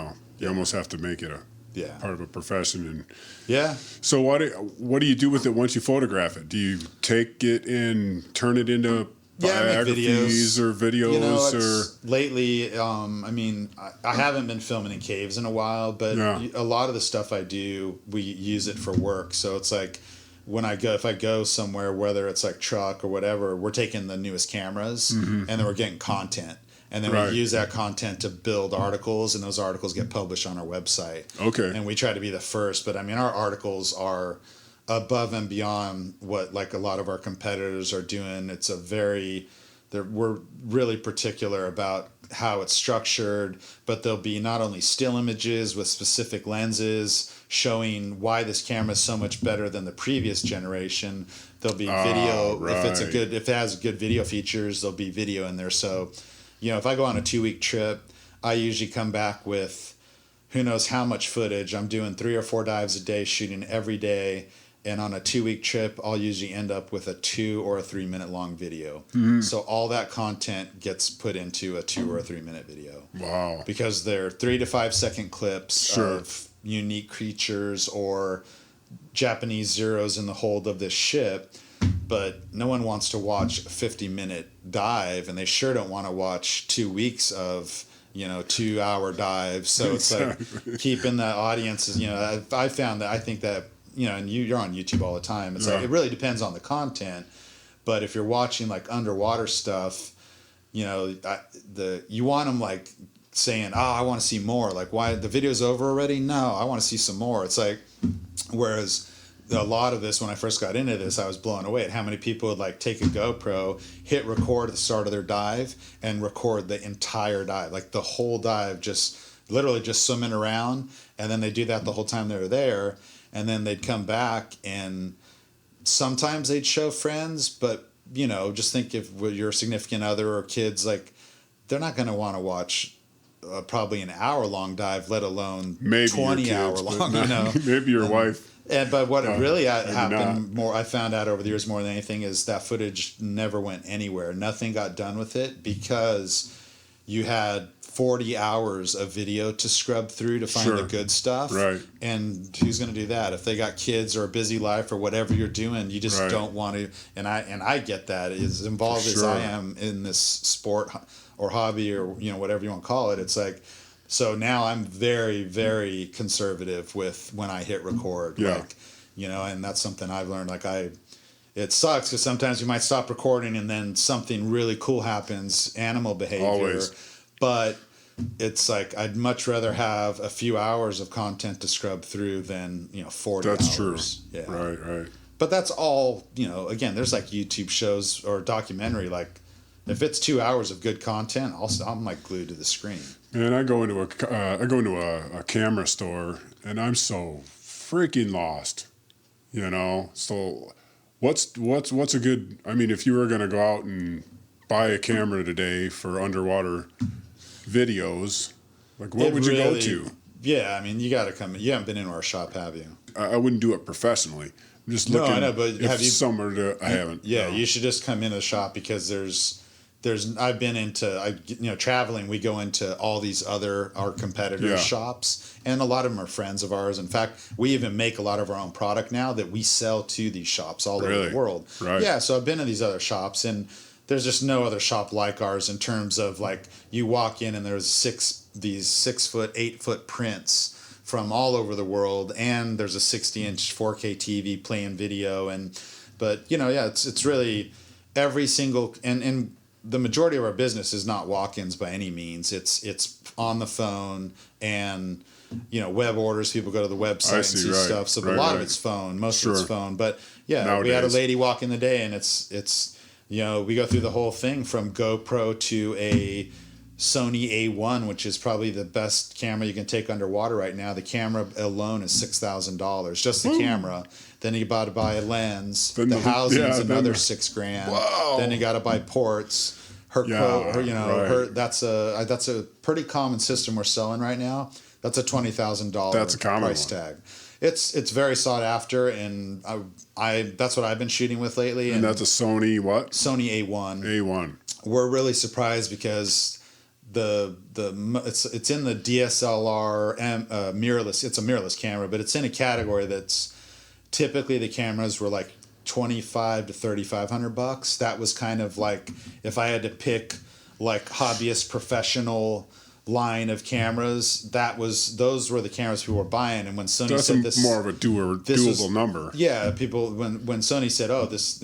almost have to make it a Yeah. part of a profession. And Yeah. so what do you do with it once you photograph it? Do you take it and turn it into Yeah, I make biographies or videos lately, I haven't been filming in caves in a while, but Yeah. a lot of the stuff I do, we use it for work. So it's like if I go somewhere, whether it's like truck or whatever, we're taking the newest cameras and then we're getting content. And then Right. we use that content to build articles, and those articles get published on our website. Okay. And we try to be the first, but our articles are above and beyond what a lot of our competitors are doing. We're really particular about how it's structured, but there'll be not only still images with specific lenses showing why this camera is so much better than the previous generation. There'll be video. Right. If it has good video features, there'll be video in there. So, if I go on a 2-week trip, I usually come back with who knows how much footage. I'm doing 3 or 4 dives a day, shooting every day. And on a 2-week trip, I'll usually end up with a 2 or a 3 minute long video. Mm-hmm. So all that content gets put into a 2 or a 3 minute video. Wow. Because they're 3 to 5 second clips Sure. of unique creatures or Japanese zeros in the hold of this ship. but no one wants to watch a 50-minute dive, and they sure don't want to watch 2 weeks of 2-hour dives. So it's like keeping the audiences. I found that I think that and you're on YouTube all the time. It's like it really depends on the content, but if you're watching like underwater stuff, you want them like saying, I want to see more. Like, why the video's over already? No, I want to see some more. It's like, whereas a lot of this, when I first got into this, I was blown away at how many people would like take a GoPro, hit record at the start of their dive, and record the entire dive, like the whole dive, just literally just swimming around. And then they do that the whole time they were there. And then they'd come back, and sometimes they'd show friends, but just think if your significant other or kids, like, they're not going to want to watch probably an hour-long dive, let alone maybe 20-hour-long. Maybe your wife. But what really happened more, I found out over the years more than anything, is that footage never went anywhere. Nothing got done with it because you had 40 hours of video to scrub through to find the good stuff. Right. And who's going to do that? If they got kids or a busy life or whatever you're doing, you just don't want to. And I get that. As involved as I am in this sport or hobby or whatever you want to call it, it's like, so now I'm very, very conservative with when I hit record. Yeah. Like, and that's something I've learned. Like it sucks because sometimes you might stop recording and then something really cool happens, animal behavior. Always. But it's like I'd much rather have a few hours of content to scrub through than 40 hours. That's true. Yeah. Right. But that's all. Again, there's like YouTube shows or documentary. Like, if it's 2 hours of good content, I'm like glued to the screen. Man, I go into a camera store and I'm so freaking lost. So what's a good? I mean, if you were gonna go out and buy a camera today for underwater videos, like what would you go to? Yeah, I mean, you got to come. You haven't been into our shop, have you? I wouldn't do it professionally. I'm just looking. No, I know, but have you somewhere to? I haven't. Yeah, no. You should just come into the shop because there's. I've been into traveling. We go into all these our competitors' shops, and a lot of them are friends of ours. In fact, we even make a lot of our own product now that we sell to these shops all over the world. Right. Yeah, so I've been in these other shops, and there's just no other shop like ours in terms of like you walk in and there's these 6 foot, 8 foot prints from all over the world, and there's a 60-inch 4K TV playing video, but it's really every single and the majority of our business is not walk-ins by any means. It's on the phone and web orders. People go to the website and see stuff. So a lot of it's phone, most of it's phone. But nowadays. We had a lady walk in the day, and it's we go through the whole thing from GoPro to a Sony A1, which is probably the best camera you can take underwater right now. The camera alone is $6,000, just the camera. Then you got to buy a lens. The housing is another $6,000. Wow. Then you got to buy ports. That's a pretty common system we're selling right now. That's a $20,000 price tag. It's very sought after, and I that's what I've been shooting with lately. And that's a Sony what? Sony A1. A1. We're really surprised because it's in the DSLR mirrorless. It's a mirrorless camera, but it's in a category that's typically the cameras were like $2,500 to $3,500. That was kind of like if I had to pick like hobbyist professional line of cameras, those were the cameras people were buying. And when Sony said this, more of a doable number. Yeah, people when Sony said, "Oh, this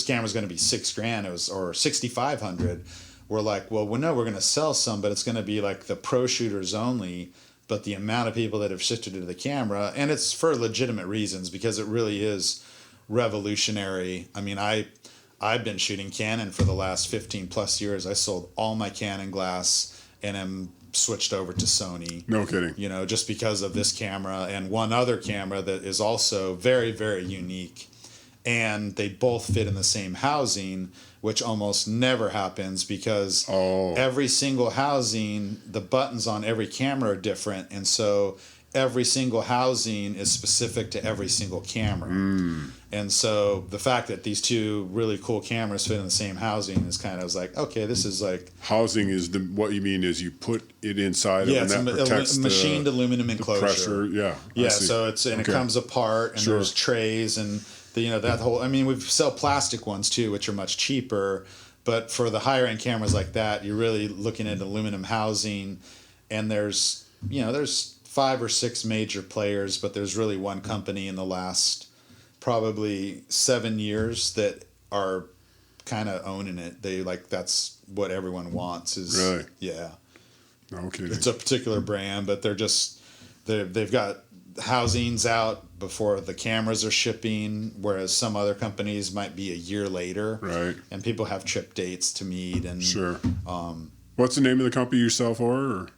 camera's going to be $6,000," or $6,500. We're like, well, no, we're going to sell some, but it's going to be like the pro shooters only. But the amount of people that have shifted to the camera, and it's for legitimate reasons because it really is revolutionary. I mean, I've been shooting Canon for the last 15 plus years. I sold all my Canon glass and am switched over to Sony. No kidding. Just because of this camera and one other camera that is also very, very unique. And they both fit in the same housing, which almost never happens because every single housing, the buttons on every camera are different. And so every single housing is specific to every single camera. And so the fact that these two really cool cameras fit in the same housing is kind of like, okay, this is like... Housing is what you mean is you put it inside of, and that protects machined aluminum enclosure. Pressure, Yeah, so it comes apart, and there's trays, and that whole. I mean, we sell plastic ones too, which are much cheaper. But for the higher end cameras like that, you're really looking at aluminum housing, and there's 5 or 6 major players, but there's really one company in the last probably 7 years that are kind of owning it. They that's what everyone wants is really, yeah. Okay. It's a particular brand, but they've got housings out before the cameras are shipping, whereas some other companies might be a year later. Right. And people have trip dates to meet and sure. What's the name of the company you sell for? Or?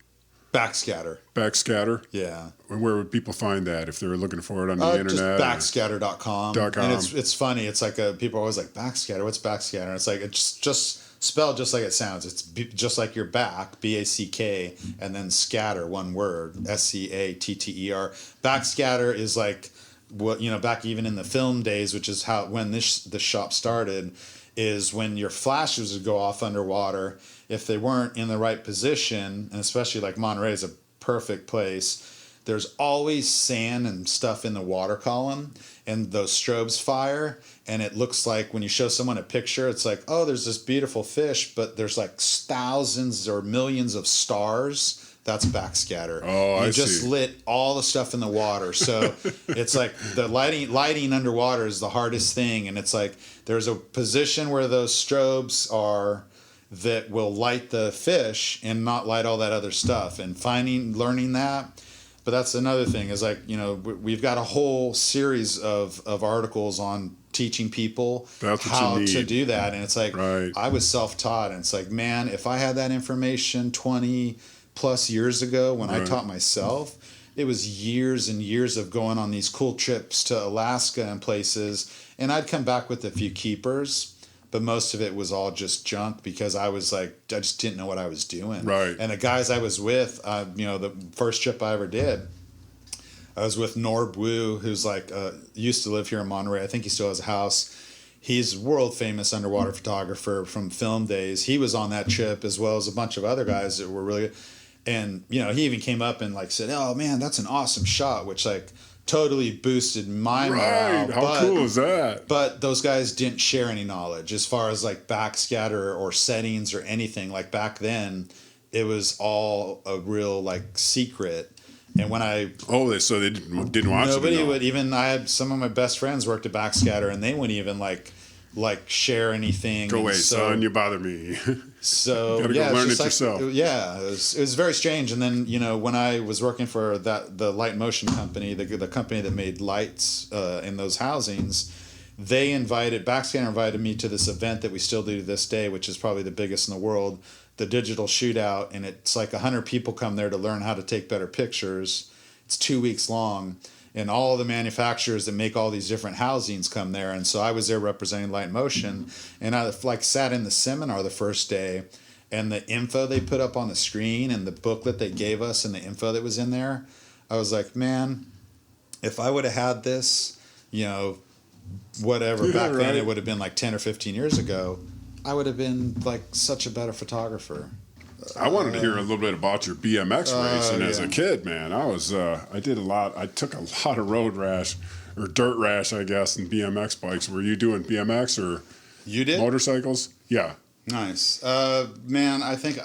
Backscatter. Backscatter? Yeah. And where would people find that if they're looking for it on the internet? Just backscatter.com. And it's funny. It's like people are always like, Backscatter? What's Backscatter? And it's like, it's just spelled just like it sounds. It's just like your back, BACK, and then scatter, one word, SCATTER. Backscatter is like what, back even in the film days, which is when the shop started, is when your flashes would go off underwater. If they weren't in the right position, and especially like Monterey is a perfect place, there's always sand and stuff in the water column, and those strobes fire, and it looks like when you show someone a picture, it's like, oh, there's this beautiful fish, but there's like thousands or millions of stars. That's backscatter. Oh, I see. You just lit all the stuff in the water. So it's like the lighting underwater is the hardest thing. And it's like there's a position where those strobes are that will light the fish and not light all that other stuff. And learning that. But that's another thing is like, we've got a whole series of articles on teaching people how to do that. And it's like, right. I was self-taught. And it's like, man, if I had that information 20 plus years ago when I taught myself, it was years and years of going on these cool trips to Alaska and places, and I'd come back with a few keepers, but most of it was all just junk because I was like, I just didn't know what I was doing. Right. And the guys I was with, the first trip I ever did, I was with Norb Wu, who's like used to live here in Monterey. I think he still has a house. He's world famous underwater photographer from film days. He was on that trip as well as a bunch of other guys that were really good. And, he even came up and like said, oh man, that's an awesome shot, which like totally boosted my morale. How cool is that? But those guys didn't share any knowledge as far as like backscatter or settings or anything. Like back then, it was all a real like secret. And when so they didn't want nobody would even. I had some of my best friends worked at Backscatter, and they wouldn't even like share anything. Go away, son, you bother me. So gotta go learn it yourself. Yeah, it was very strange. And then when I was working for the Light Motion company, the company that made lights in those housings, Backscatter invited me to this event that we still do to this day, which is probably the biggest in the world, the digital shootout, and it's like 100 people come there to learn how to take better pictures. It's 2 weeks long. And all the manufacturers that make all these different housings come there. And so I was there representing Light Motion. And I sat in the seminar the first day, and the info they put up on the screen and the booklet they gave us and the info that was in there, I was like, man, if I would have had this, whatever, back then it would have been like 10 or 15 years ago, I would have been like such a better photographer. I wanted to hear a little bit about your BMX racing as a kid, man. I did a lot. I took a lot of road rash or dirt rash, I guess, in BMX bikes. Were you doing BMX or you did motorcycles? Yeah. Nice. Man, I think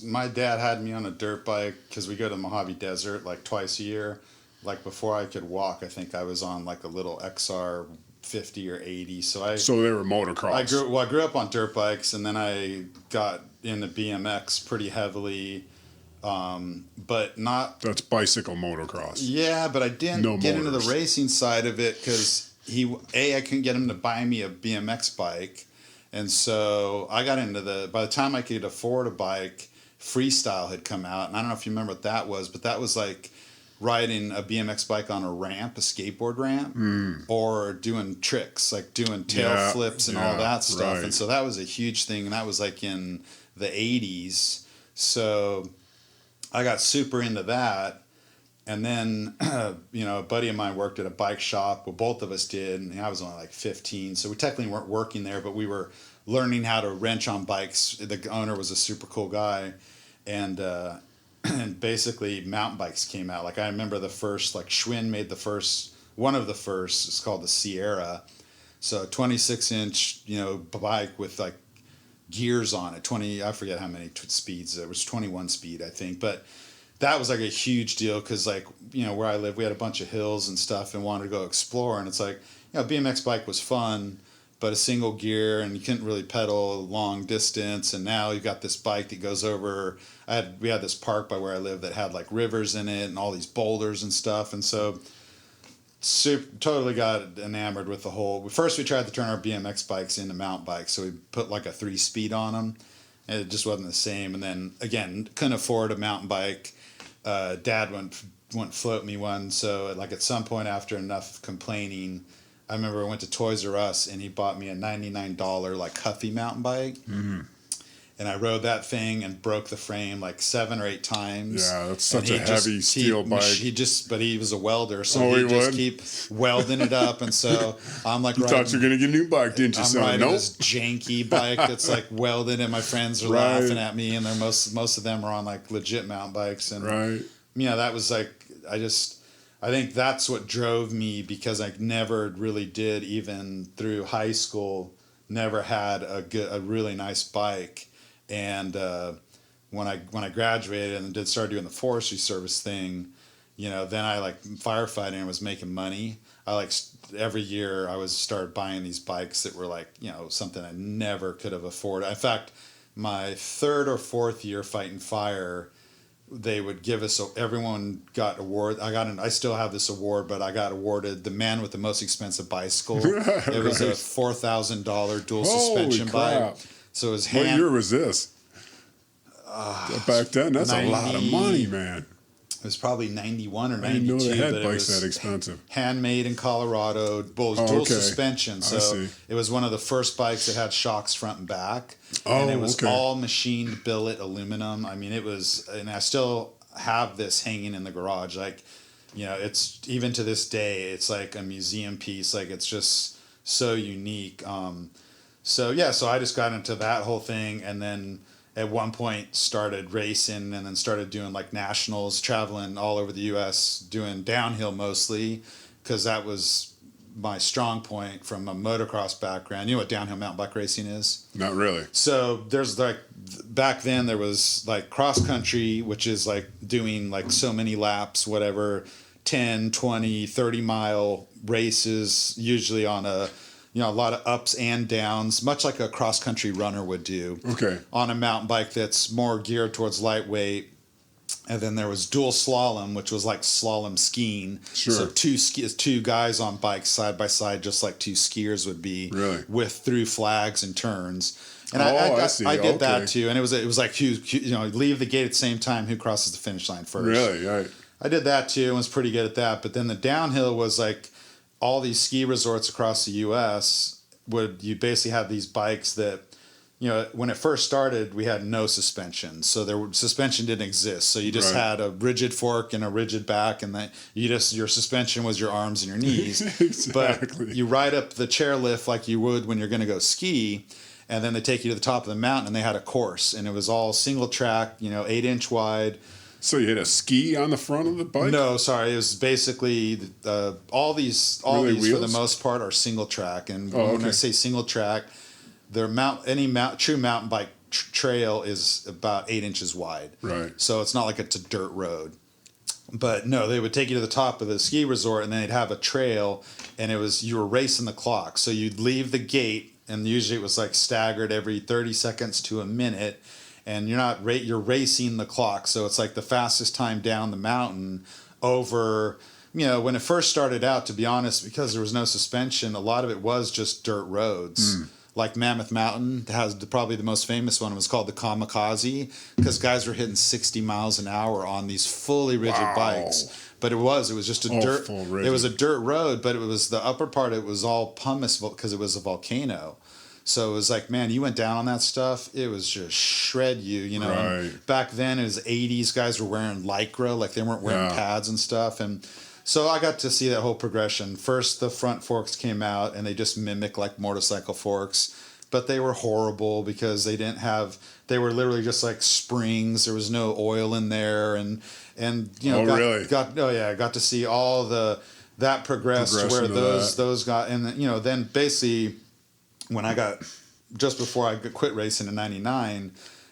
my dad had me on a dirt bike because we go to the Mojave Desert like twice a year. Like before I could walk, I think I was on like a little XR 50 or 80. So they were motocross. I grew up on dirt bikes, and then I got into BMX pretty heavily, but not. That's bicycle motocross. Yeah, but I didn't get into the racing side of it because I couldn't get him to buy me a BMX bike, and so I got into by the time I could afford a bike, freestyle had come out, and I don't know if you remember what that was, but that was like riding a BMX bike on a ramp, a skateboard ramp, or doing tricks, like doing tail flips and all that stuff. Right. And so that was a huge thing, and that was like in the 80s. So I got super into that. And then, a buddy of mine worked at a bike shop. Well, both of us did, and I was only like 15. So we technically weren't working there, but we were learning how to wrench on bikes. The owner was a super cool guy. And basically mountain bikes came out. Like I remember the first, like Schwinn made the first one of the first. It's called the Sierra. So 26-inch, bike with like gears on it. I forget how many speeds. It was 21 speed, I think. But that was like a huge deal because like, where I live, we had a bunch of hills and stuff and wanted to go explore. And it's like, BMX bike was fun, but a single gear and you couldn't really pedal long distance. And now you got this bike that goes over. We had this park by where I live that had like rivers in it and all these boulders and stuff. And so totally got enamored with the whole. First, we tried to turn our BMX bikes into mountain bikes, so we put like a 3-speed on them, and it just wasn't the same. And then again, couldn't afford a mountain bike. Dad wouldn't float me one, so like at some point after enough complaining, I remember I went to Toys R Us and he bought me a $99 like Huffy mountain bike. Mm-hmm. And I rode that thing and broke the frame like 7 or 8 times. Yeah, that's such a heavy steel bike. But he was a welder, so he'd just keep welding it up. And so I'm like, you thought you were gonna get a new bike, didn't you? I'm riding this janky bike that's like welded, and my friends are laughing at me, and they're most of them are on like legit mountain bikes. And that was like, I think that's what drove me, because I never really did, even through high school, never had a really nice bike. And when I graduated and start doing the forestry service thing, then I like firefighting and was making money. I like every year I started buying these bikes that were like, something I never could have afforded. In fact, my 3rd or 4th year fighting fire, they would give us, everyone got award. I still have this award, but I got awarded the man with the most expensive bicycle. It was a $4,000 dual suspension bike. So it was What year was this? Back then, that's 90, a lot of money, man. It was probably 91 or 92. I didn't know they had bikes that expensive. Handmade in Colorado, dual suspension. So it was one of the first bikes that had shocks front and back. And it was all machined billet aluminum. I mean, it was, and I still have this hanging in the garage. Like, it's, even to this day, it's like a museum piece. Like, it's just so unique. So I just got into that whole thing, and then at one point started racing, and then started doing like nationals, traveling all over the U.S., doing downhill mostly, because that was my strong point from a motocross background. You know what downhill mountain bike racing is? Not really. So there's like, back then there was like cross country, which is like doing like so many laps, whatever, 10, 20, 30-mile races, usually on a lot of ups and downs, much like a cross-country runner would do. Okay. On a mountain bike that's more geared towards lightweight. And then there was dual slalom, which was like slalom skiing. Sure. So two guys on bikes side by side, just like two skiers would be. Really? Through flags and turns. And I did that too. And it was like who leave the gate at the same time, who crosses the finish line first. Really? Right. I did that too and was pretty good at that. But then the downhill was like, all these ski resorts across the U.S. you basically have these bikes that, when it first started, we had no suspension. So suspension didn't exist. So you just had a rigid fork and a rigid back, and your suspension was your arms and your knees. Exactly. But you ride up the chairlift like you would when you're going to go ski, and then they take you to the top of the mountain, and they had a course, and it was all single track, 8-inch wide. So you had a ski on the front of the bike? No, sorry. It was basically all these wheels? For the most part are single track. And when I say single track, any true mountain bike trail is about 8 inches wide. Right. So it's not like it's a dirt road. But no, they would take you to the top of the ski resort, and then they'd have a trail, and you were racing the clock. So you'd leave the gate, and usually it was like staggered every 30 seconds to a minute. And you're racing the clock, so it's like the fastest time down the mountain over. When it first started out, to be honest, because there was no suspension, a lot of it was just dirt roads. Like Mammoth Mountain has probably the most famous one. It was called the Kamikaze, because guys were hitting 60 miles an hour on these fully rigid bikes. But it was just a dirt. It was a dirt road, but it was the upper part. It was all pumice because it was a volcano. So it was like, man, you went down on that stuff, it was just shred you, Right. Back then, it was 80s, guys were wearing Lycra, like they weren't wearing pads and stuff. And so I got to see that whole progression. First, the front forks came out, and they just mimic like motorcycle forks. But they were horrible because they were literally just like springs. There was no oil in there. And got to see all the that progressed to where those got, and you know, then basically when I got, just before I quit racing in '99,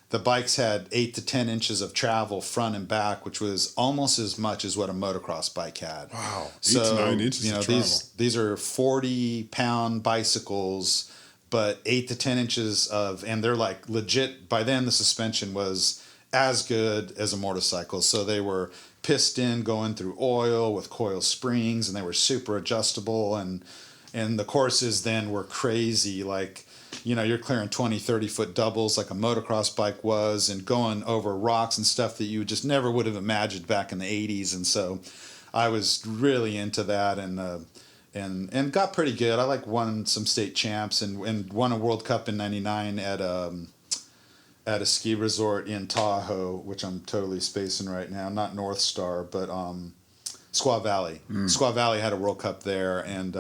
the bikes had 8 to 10 inches of travel front and back, which was almost as much as what a motocross bike had. Wow, 8 so, to 9 inches you know, of travel. these are 40-pound bicycles, but 8 to 10 inches of, and they're like legit. By then, the suspension was as good as a motorcycle, so they were piston going through oil with coil springs, and they were super adjustable, and the courses then were crazy, like, you know, you're clearing 20, 30-foot doubles like a motocross bike was, and going over rocks and stuff that you just never would have imagined back in the 80s. And so I was really into that, and got pretty good. I like won some state champs and won a World Cup in '99 at a ski resort in Tahoe, which I'm totally spacing right now. Not North Star, but Squaw Valley. Squaw Valley had a World Cup there, and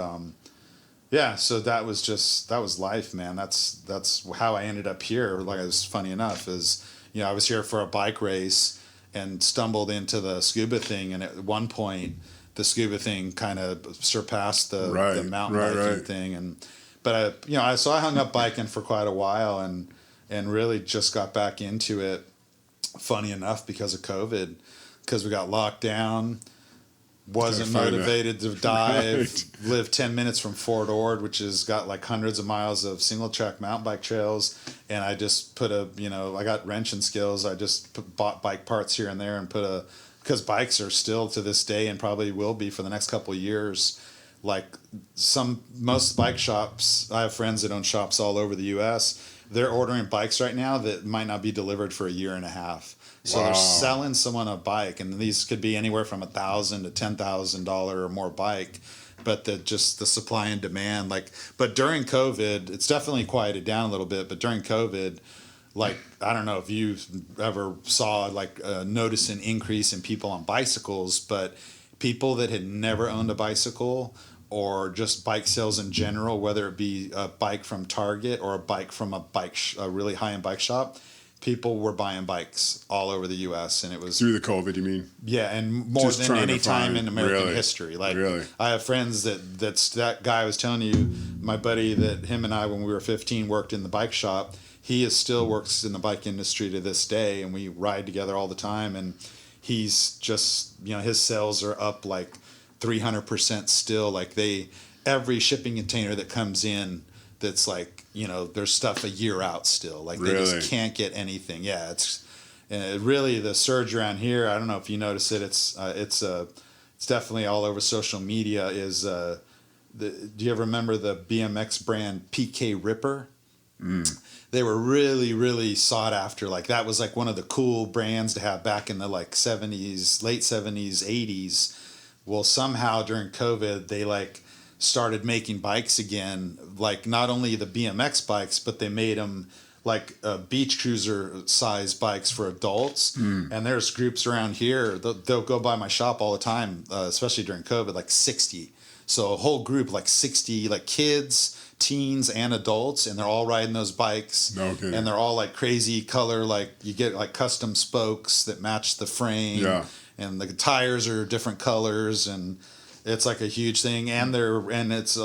yeah, so that was life, man. That's how I ended up here. Like, it was funny enough, is, you know, I was here for a bike race and stumbled into the scuba thing, and at one point the scuba thing kind of surpassed the mountain biking thing, but I hung up biking for quite a while, and really just got back into it, funny enough, because of COVID, because we got locked down. Wasn't motivated to dive. Lived 10 minutes from Fort Ord, which has got like hundreds of miles of single track mountain bike trails. And I just put I got wrenching skills. I just bought bike parts here and there and because bikes are still to this day, and probably will be for the next couple of years, like most bike shops. I have friends that own shops all over the U.S. They're ordering bikes right now that might not be delivered for a year and a half. So they're selling someone a bike, and these could be anywhere from $1,000 to $10,000 or more bike, but the supply and demand, but during COVID, it's definitely quieted down a little bit. But during COVID, like, I don't know if you ever saw notice an increase in people on bicycles, but people that had never owned a bicycle, or just bike sales in general, whether it be a bike from Target or a bike from a really high-end bike shop. People were buying bikes all over the U.S. and it was through the COVID. You mean? Yeah, and more than any time in American history. Like, I have friends that's that guy I was telling you, my buddy, that him and I, when we were 15, worked in the bike shop. He still works in the bike industry to this day, and we ride together all the time. And he's just, his sales are up like 300% still. Like, every shipping container that comes in, that's like, there's stuff a year out still. Like, they just can't get anything. Yeah, it's really the surge around here. I don't know if you notice it. It's definitely all over social media. Do you ever remember the BMX brand PK Ripper? They were really, really sought after. Like, that was like one of the cool brands to have back in the like 70s, late 70s, 80s. Well, somehow during COVID, they started making bikes again, like not only the BMX bikes, but they made them like beach cruiser size bikes for adults. And there's groups around here, they'll go by my shop all the time, especially during COVID, like 60. So a whole group, like 60, like kids, teens, and adults, and they're all riding those bikes. Okay. And they're all like crazy color, like you get like custom spokes that match the frame. Yeah. And the tires are different colors, and it's like a huge thing, and it's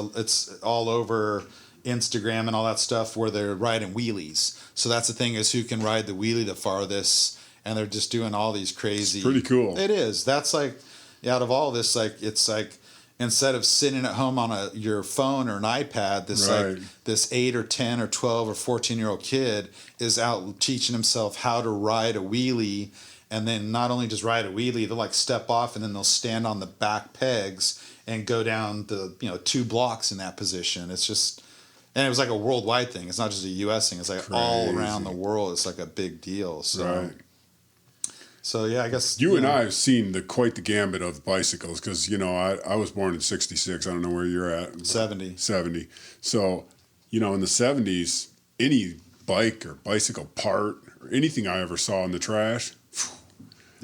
all over Instagram and all that stuff, where they're riding wheelies. So that's the thing, is who can ride the wheelie the farthest, and they're just doing all these crazy. It's pretty cool. It is. That's like, out of all this, like, it's like, instead of sitting at home on your phone or an iPad, this 8 or 10 or 12 or 14-year-old kid is out teaching himself how to ride a wheelie. And then not only just ride a wheelie, they'll like step off, and then they'll stand on the back pegs and go down the 2 blocks in that position. It's just, and it was like a worldwide thing. It's not just a U.S. thing. It's like crazy. All around the world. It's like a big deal. So, So yeah, I guess you and I have seen quite the gambit of bicycles, because I was born in '66. I don't know where you're at. 70. So in the '70s, any bike or bicycle part or anything I ever saw in the trash.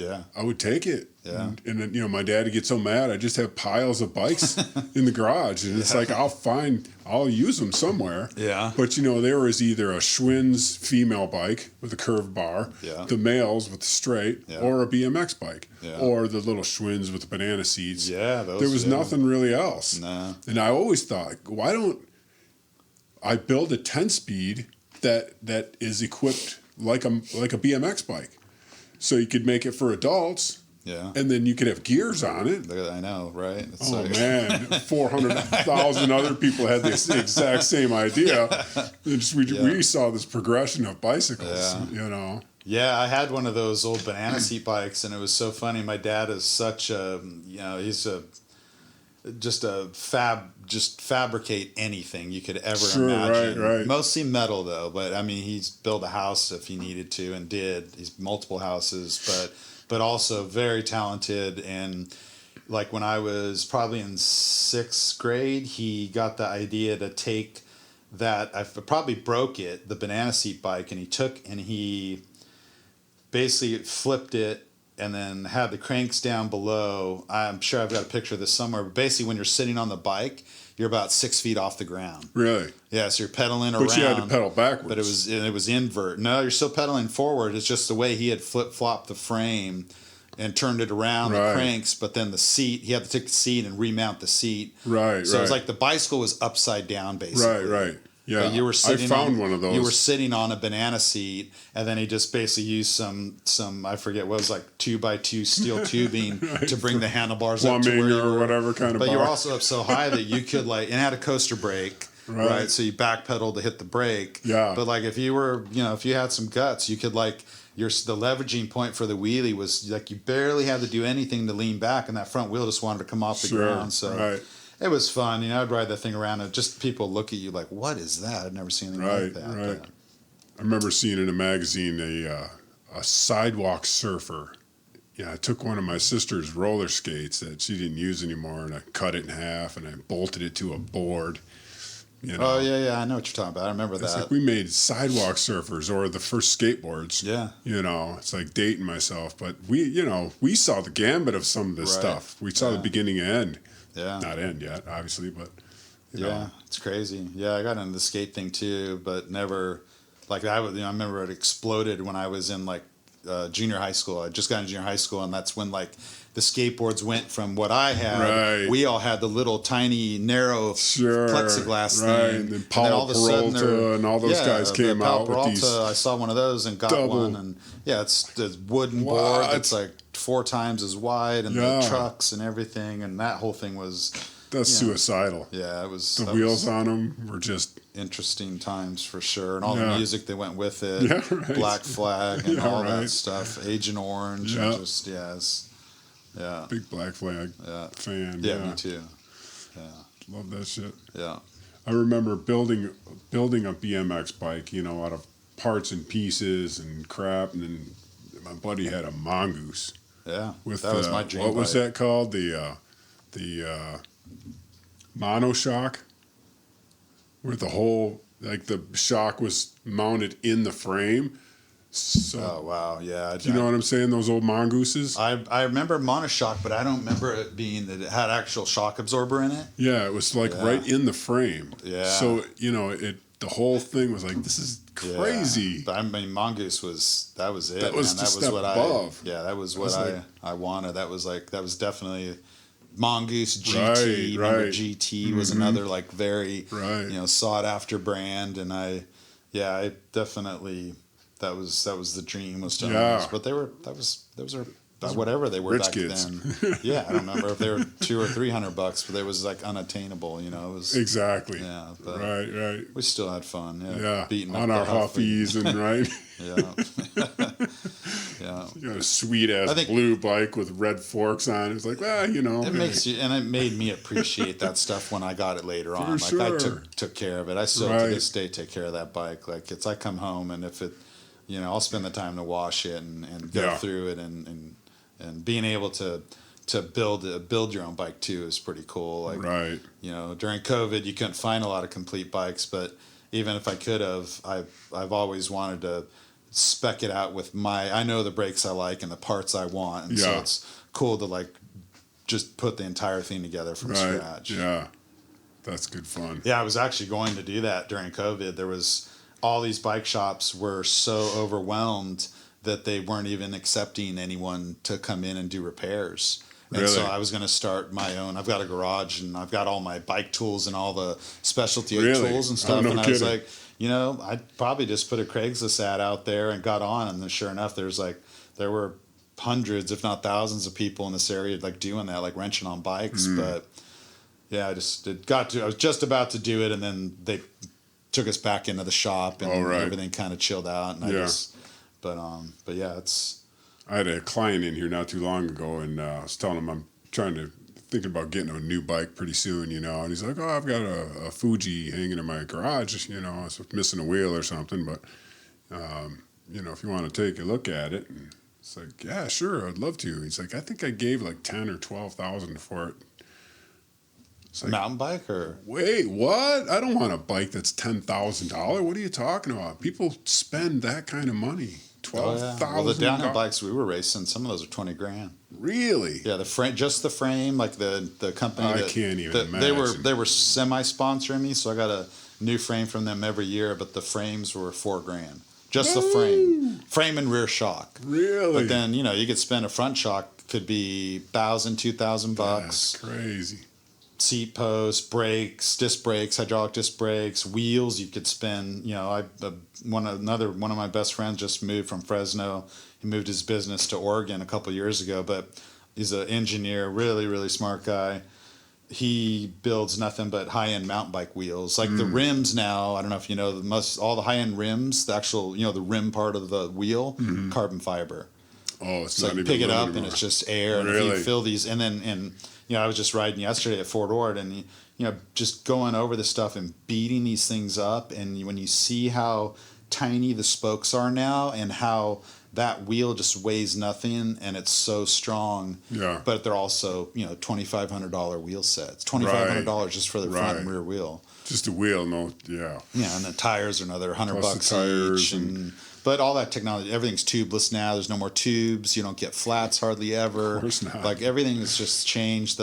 Yeah. I would take it. Yeah. And then, you know, my dad would get so mad. I just have piles of bikes in the garage. And it's like, I'll use them somewhere. Yeah. But, you know, there was either a Schwinn's female bike with a curved bar, Yeah. the males with the straight, Yeah. or a BMX bike, Yeah. or the little Schwinn's with the banana seats. Yeah. There was nothing really else. No. And I always thought, why don't I build a 10-speed that is equipped like a BMX bike? So you could make it for adults. Yeah. And then you could have gears on it. I know, right? It's man, 400,000 other people had the exact same idea. We saw this progression of bicycles, you know. Yeah, I had one of those old banana seat bikes, and it was so funny. My dad is such a, you know, he's just fabricate anything you could ever imagine. Right. Mostly metal though, but I mean, he's built a house if he needed to, and did. He's multiple houses, but also very talented. And like when I was probably in 6th grade, he got the idea to take that, I probably broke it, the banana seat bike, and he basically flipped it and then had the cranks down below. I'm sure I've got a picture of this somewhere, but basically when you're sitting on the bike, you're about 6 feet off the ground. Really? Yeah, so you're pedaling around. But you had to pedal backwards. But it was invert. No, you're still pedaling forward. It's just the way he had flip-flopped the frame and turned it around, the cranks, but then the seat, he had to take the seat and remount the seat. Right, so it was like the bicycle was upside down, basically. Right. Yeah, you were sitting one of those. You were sitting on a banana seat, and then he just basically used some I forget what it was, like 2x2 steel tubing to bring the handlebars up to where you were, or whatever kind of. But bar. you were also up so high that you could and it had a coaster brake, right? So you backpedal to hit the brake. Yeah. But like if you were, if you had some guts, you could the leveraging point for the wheelie was like you barely had to do anything to lean back, and that front wheel just wanted to come off the ground. So. It was fun, I'd ride that thing around, and just people look at you like, "What is that?" I've never seen anything like that. Right. I remember seeing in a magazine a sidewalk surfer. Yeah, I took one of my sister's roller skates that she didn't use anymore, and I cut it in half, and I bolted it to a board. Oh yeah, I know what you're talking about. I remember that. It's like we made sidewalk surfers, or the first skateboards. Yeah. It's like dating myself, but we saw the gambit of some of this stuff. We saw the beginning and end. Yeah. Not end yet, obviously, but you know. It's crazy. Yeah, I got into the skate thing too, but never I remember it exploded when I was in junior high school. I just got into junior high school, and that's when the skateboards went from what I had. Right. We all had the little tiny narrow plexiglass thing. And then Paul all of a sudden and all those guys came out with these. I saw one of those and got one, and it's the wooden board that's like 4 times as wide, and the trucks and everything, and that whole thing was. That's suicidal. Yeah, it was. The wheels on them were just interesting times for sure, and all the music that went with it. Black Flag and all that stuff. Agent Orange. And just big Black Flag fan. Yeah, me too. Yeah, love that shit. Yeah, I remember building a BMX bike, out of parts and pieces and crap, and then my buddy had a mongoose. Yeah, with that was my dream. What was that called? The monoshock, where the whole the shock was mounted in the frame. So, oh wow, yeah. Do you know what I'm saying? Those old mongooses. I remember monoshock, but I don't remember it being that it had actual shock absorber in it. Yeah, it was right in the frame. Yeah. So the whole thing was like, this is crazy. Yeah. But I mean, mongoose that was it. That was man. That was what above. that was what I wanted. That was definitely. Mongoose GT, remember GT was another very sought after brand, and I definitely that was the dream was to own those. But those are whatever they were rich back kids. Then. Yeah, I don't remember if they were $200 or $300, but it was unattainable. It was exactly. Yeah, but right. We still had fun. Yeah, beating on our Huffies and Yeah. Yeah. You got a sweet ass blue bike with red forks on it. It's like, It makes you, and it made me appreciate that stuff when I got it later on. I took care of it. I still to this day take care of that bike. I come home, and if it, I'll spend the time to wash it and go through it, and being able to build your own bike too is pretty cool. During COVID you couldn't find a lot of complete bikes, but even if I could have, I've always wanted to spec it out with I know the brakes I like and the parts I want, and so Yeah. it's cool to like just put the entire thing together from scratch. Yeah, that's good fun. Yeah, I was actually going to do that during COVID. There was all these bike shops were so overwhelmed that they weren't even accepting anyone to come in and do repairs. And Really? so I was going to start my own. I've got a garage and I've got all my bike tools and all the specialty Really? tools and Oh, stuff. no And I was kidding. like, I'd probably just put a Craigslist ad out there and got on. And then sure enough, there were hundreds, if not thousands of people in this area like doing that, like wrenching on bikes. But yeah, I was just about to do it. And then they took us back into the shop and everything kind of chilled out. And but yeah, I had a client in here not too long ago, and I was telling him I'm thinking about getting a new bike pretty soon, and he's like, "Oh, I've got a Fuji hanging in my garage, it's missing a wheel or something, but if you want to take a look at it." And it's like, "Yeah, sure, I'd love to." He's like, "I think I gave like 10 or 12,000 for it." It's like, mountain bike or wait, what? I don't want a bike that's $10,000. What are you talking about? People spend that kind of money. $12,000. Well, the downhill bikes we were racing, some of those are $20,000. Really? Yeah, just the frame, like the company. I can't even imagine. They were semi-sponsoring me, so I got a new frame from them every year. But the frames were $4,000, just the frame and rear shock. Really? But then you could spend a front shock could be $1,000, $2,000 bucks. That's crazy. Seat posts, brakes, disc brakes, hydraulic disc brakes, wheels. You could spend. One of my best friends just moved from Fresno. He moved his business to Oregon a couple years ago, but he's an engineer, really, really smart guy. He builds nothing but high-end mountain bike wheels. Like the rims now, I don't know if you know, all the high-end rims, the actual, the rim part of the wheel, carbon fiber. Oh, it's So not you even pick it up anymore. and it's just air. And if Really? you fill these, and I was just riding yesterday at Fort Ord, and just going over this stuff and beating these things up, and when you see how tiny the spokes are now, and how that wheel just weighs nothing, and it's so strong. Yeah. But they're also $2,500 wheel sets, $2,500 just for the front and rear wheel. Just a wheel, no, yeah. Yeah, and the tires are another $100 Plus the bucks tires each, but all that technology, everything's tubeless now. There's no more tubes. You don't get flats hardly ever. Of course not. Like everything has just changed.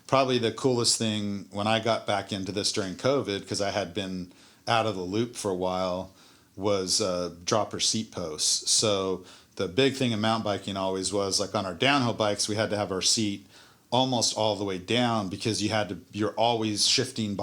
Probably the coolest thing when I got back into this during COVID, because I had been out of the loop for a while, was dropper seat posts. So the big thing in mountain biking always was, like on our downhill bikes, we had to have our seat almost all the way down, because you're always shifting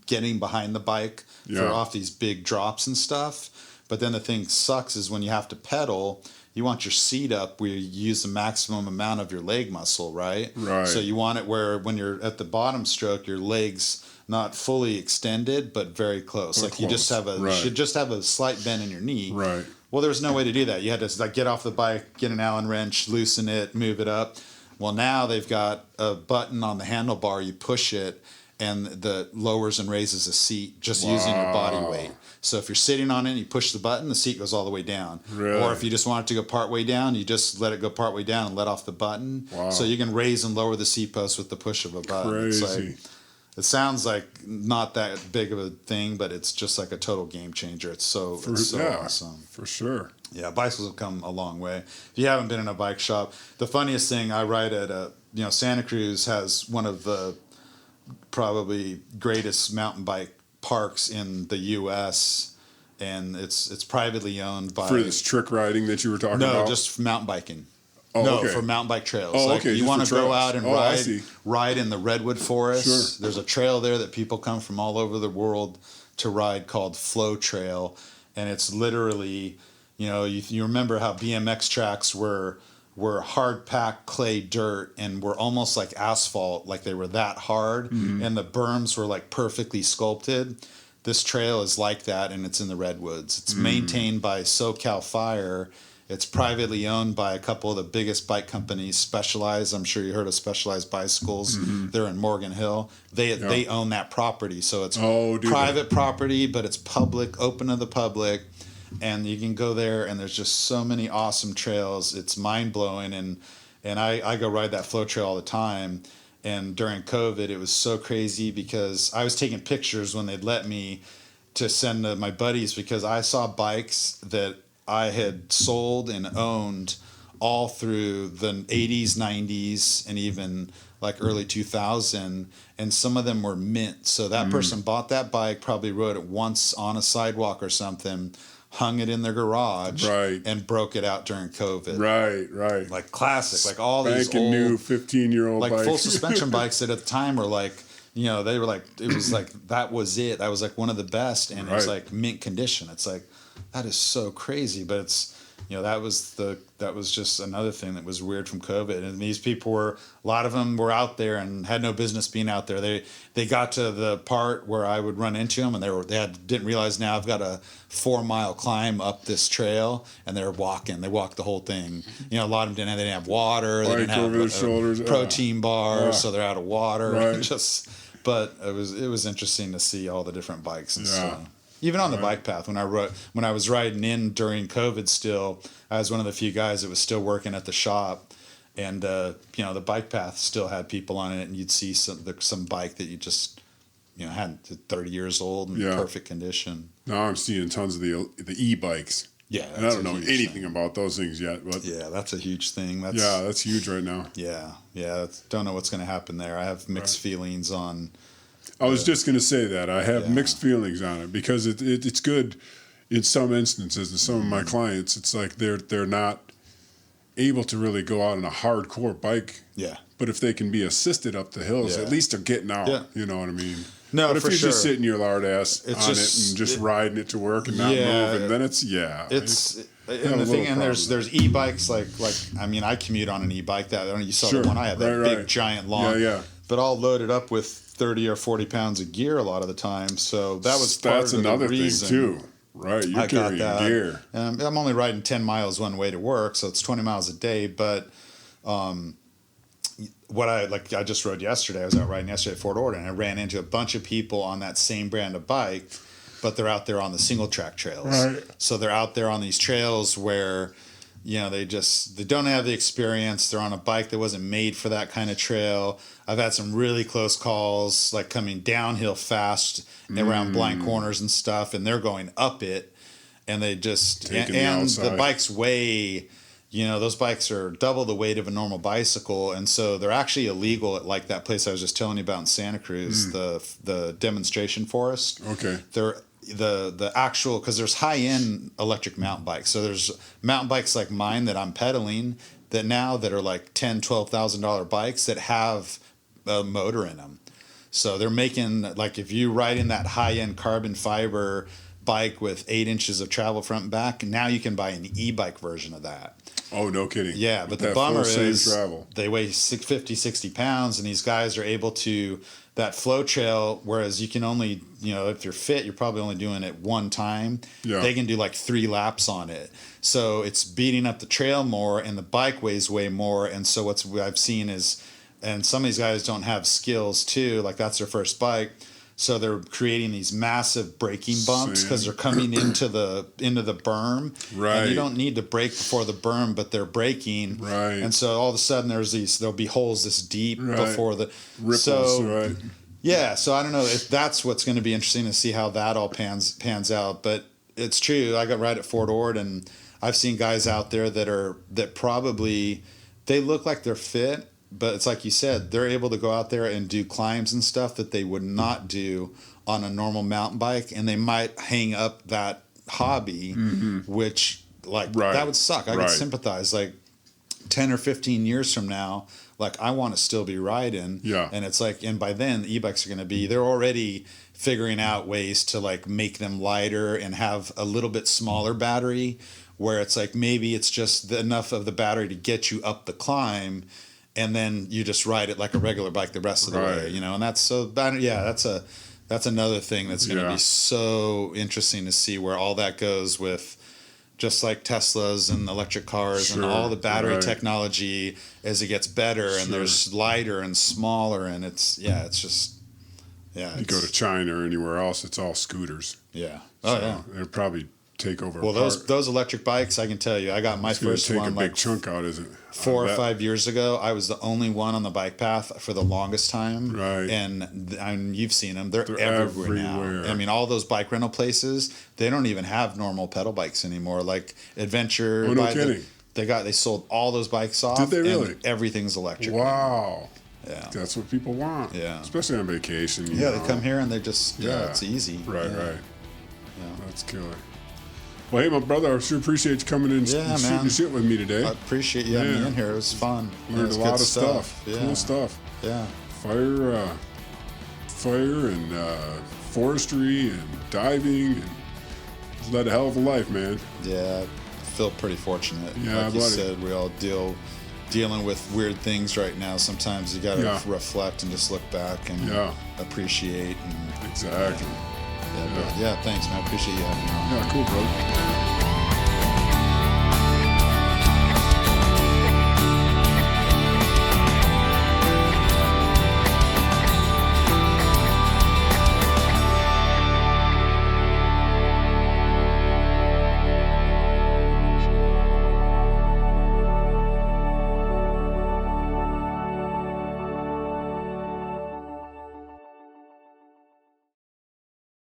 getting behind the bike for off these big drops and stuff. But then the thing sucks is when you have to pedal, you want your seat up where you use the maximum amount of your leg muscle, right? Right. So you want it where when you're at the bottom stroke, your legs not fully extended, but very close. Or you just have close. you should just have a slight bend in your knee. Right. Well, there was no way to do that. You had to get off the bike, get an Allen wrench, loosen it, move it up. Well, now they've got a button on the handlebar. You push it, and that lowers and raises a seat just using your body weight. So if you're sitting on it and you push the button, the seat goes all the way down. Really? Or if you just want it to go part way down, you just let it go part way down and let off the button. Wow. So you can raise and lower the seat post with the push of a button. Crazy. It sounds like not that big of a thing, but it's just like a total game changer. It's so awesome. For sure. Yeah, bicycles have come a long way. If you haven't been in a bike shop, the funniest thing, I ride at Santa Cruz has one of the probably greatest mountain bike parks in the U.S., and it's privately owned by... For this trick riding that you were talking about? No, just mountain biking. Oh, no, okay. for mountain bike trails. Oh, like okay, you just want for to go trails. out and I ride in the redwood forest. Sure. There's a trail there that people come from all over the world to ride called Flow Trail, and it's literally, you remember how BMX tracks were hard packed clay dirt and were almost like asphalt, like they were that hard, and the berms were like perfectly sculpted. This trail is like that, and it's in the redwoods. It's maintained by SoCal Fire. It's privately owned by a couple of the biggest bike companies, Specialized. I'm sure you heard of Specialized Bicycles. They're in Morgan Hill. They own that property, so it's private property, but it's public, open to the public, and you can go there. And there's just so many awesome trails. It's mind blowing, and I go ride that flow trail all the time. And during COVID, it was so crazy because I was taking pictures when they'd let me to send to my buddies, because I saw bikes that I had sold and owned all through the 80s, 90s, and even like early 2000, and some of them were mint. So that person bought that bike, probably rode it once on a sidewalk or something, hung it in their garage, right, and broke it out during COVID. Right. Like classic, like all these old, new 15-year-old like bikes. full suspension bikes that at the time were like, you know, they were like, it was like, that was it. That was like one of the best, and it was like mint condition. It's like, that is so crazy, but it's, you know, that was just another thing that was weird from COVID. And these people were, a lot of them were out there and had no business being out there. They got to the part where I would run into them, and didn't realize now I've got a 4-mile climb up this trail, and they're walking. They walked the whole thing. You know, a lot of them didn't have water. They didn't have over their shoulders. Protein bars, so they're out of water. Right. But it was interesting to see all the different bikes and stuff. Even on the bike path, when I was riding in during COVID still, I was one of the few guys that was still working at the shop, and you know, the bike path still had people on it, and you'd see some bike that you just, you know, had 30 years old and perfect condition. Now I'm seeing tons of the e-bikes. Yeah, and I don't know anything about those things yet, but yeah, that's a huge thing. That's huge right now. Yeah, don't know what's going to happen there. I have mixed feelings on. I was just going to say that. I have mixed feelings on it, because it's good in some instances. And some of my clients, it's like they're not able to really go out on a hardcore bike. Yeah. But if they can be assisted up the hills, at least they're getting out. Yeah. You know what I mean? No, but if for you're sure. just sitting your lard ass on it and just riding it to work and not moving, then it's and the thing, and there's e-bikes like I mean, I commute on an e-bike. You saw the one I have, that big giant long, but all loaded up with 30 or 40 pounds of gear a lot of the time. So that's another reason thing too, right? You're carrying gear. And I'm only riding 10 miles one way to work, so it's 20 miles a day. But I just rode yesterday. I was out riding yesterday at Fort Ord, and I ran into a bunch of people on that same brand of bike, but they're out there on the single track trails. Right. So they're out there on these trails where, you know, they don't have the experience. They're on a bike that wasn't made for that kind of trail. I've had some really close calls, like coming downhill fast around blind corners and stuff, and they're going up it, and they just and the bikes weigh. You know, those bikes are double the weight of a normal bicycle, and so they're actually illegal at like that place I was just telling you about in Santa Cruz, the demonstration forest. Okay. They're the actual, because there's high-end electric mountain bikes. So there's mountain bikes like mine that I'm pedaling that are like $10,000-$12,000 bikes that have a motor in them. So they're making, like, if you ride in that high-end carbon fiber bike with 8 inches of travel front and back, now you can buy an e-bike version of that. Oh, no kidding. Yeah, but the bummer is they weigh 50, 60 pounds, and these guys are able to, that flow trail, whereas you can only, you know, if you're fit, you're probably only doing it one time. Yeah. They can do like 3 laps on it. So it's beating up the trail more, and the bike weighs way more. And so what I've seen is, and some of these guys don't have skills too, like that's their first bike. So they're creating these massive braking bumps because they're coming into the berm. Right. And you don't need to brake before the berm, but they're braking. Right. And so all of a sudden there'll be holes this deep before the ripples. So, yeah. So I don't know if that's what's going to be interesting to see how that all pans out. But it's true. I got right at Fort Ord, and I've seen guys out there that probably they look like they're fit. But it's like you said, they're able to go out there and do climbs and stuff that they would not do on a normal mountain bike, and they might hang up that hobby, which that would suck. I could sympathize. Like 10 or 15 years from now, like I want to still be riding. Yeah. And it's like, and by then the e-bikes are going to be, they're already figuring out ways to like make them lighter and have a little bit smaller battery, where it's like maybe it's just enough of the battery to get you up the climb, and then you just ride it like a regular bike the rest of the way, you know. And that's that's another thing that's going to be so interesting to see where all that goes with, just like Teslas and electric cars and all the battery technology as it gets better and there's lighter and smaller, and it's just you go to China or anywhere else, it's all scooters. Yeah. They're probably take over. Well, those electric bikes, I can tell you, I got my first take one a big chunk out, is it? 4 or 5 years ago. I was the only one on the bike path for the longest time. Right. And you've seen them; they're everywhere now. I mean, all those bike rental places, they don't even have normal pedal bikes anymore. Like Adventure. Oh, no kidding. They sold all those bikes off. Did they really? And everything's electric. Wow. Yeah. That's what people want. Yeah. Especially on vacation. You Yeah, know. they come here and they just, it's easy. Right, yeah. right. Yeah. That's killer. Well, hey, my brother, I sure appreciate you coming in and shooting the shit with me today. I appreciate you having me in here. It was fun. Learned a lot of stuff. Yeah. Cool stuff. Yeah. Fire and forestry and diving and just led a hell of a life, man. Yeah, I feel pretty fortunate. Yeah, like you buddy. said, we all dealing with weird things right now. Sometimes you got to reflect and just look back and appreciate. And, Exactly. Yeah, thanks, man. I appreciate you having me on. Yeah, cool, bro.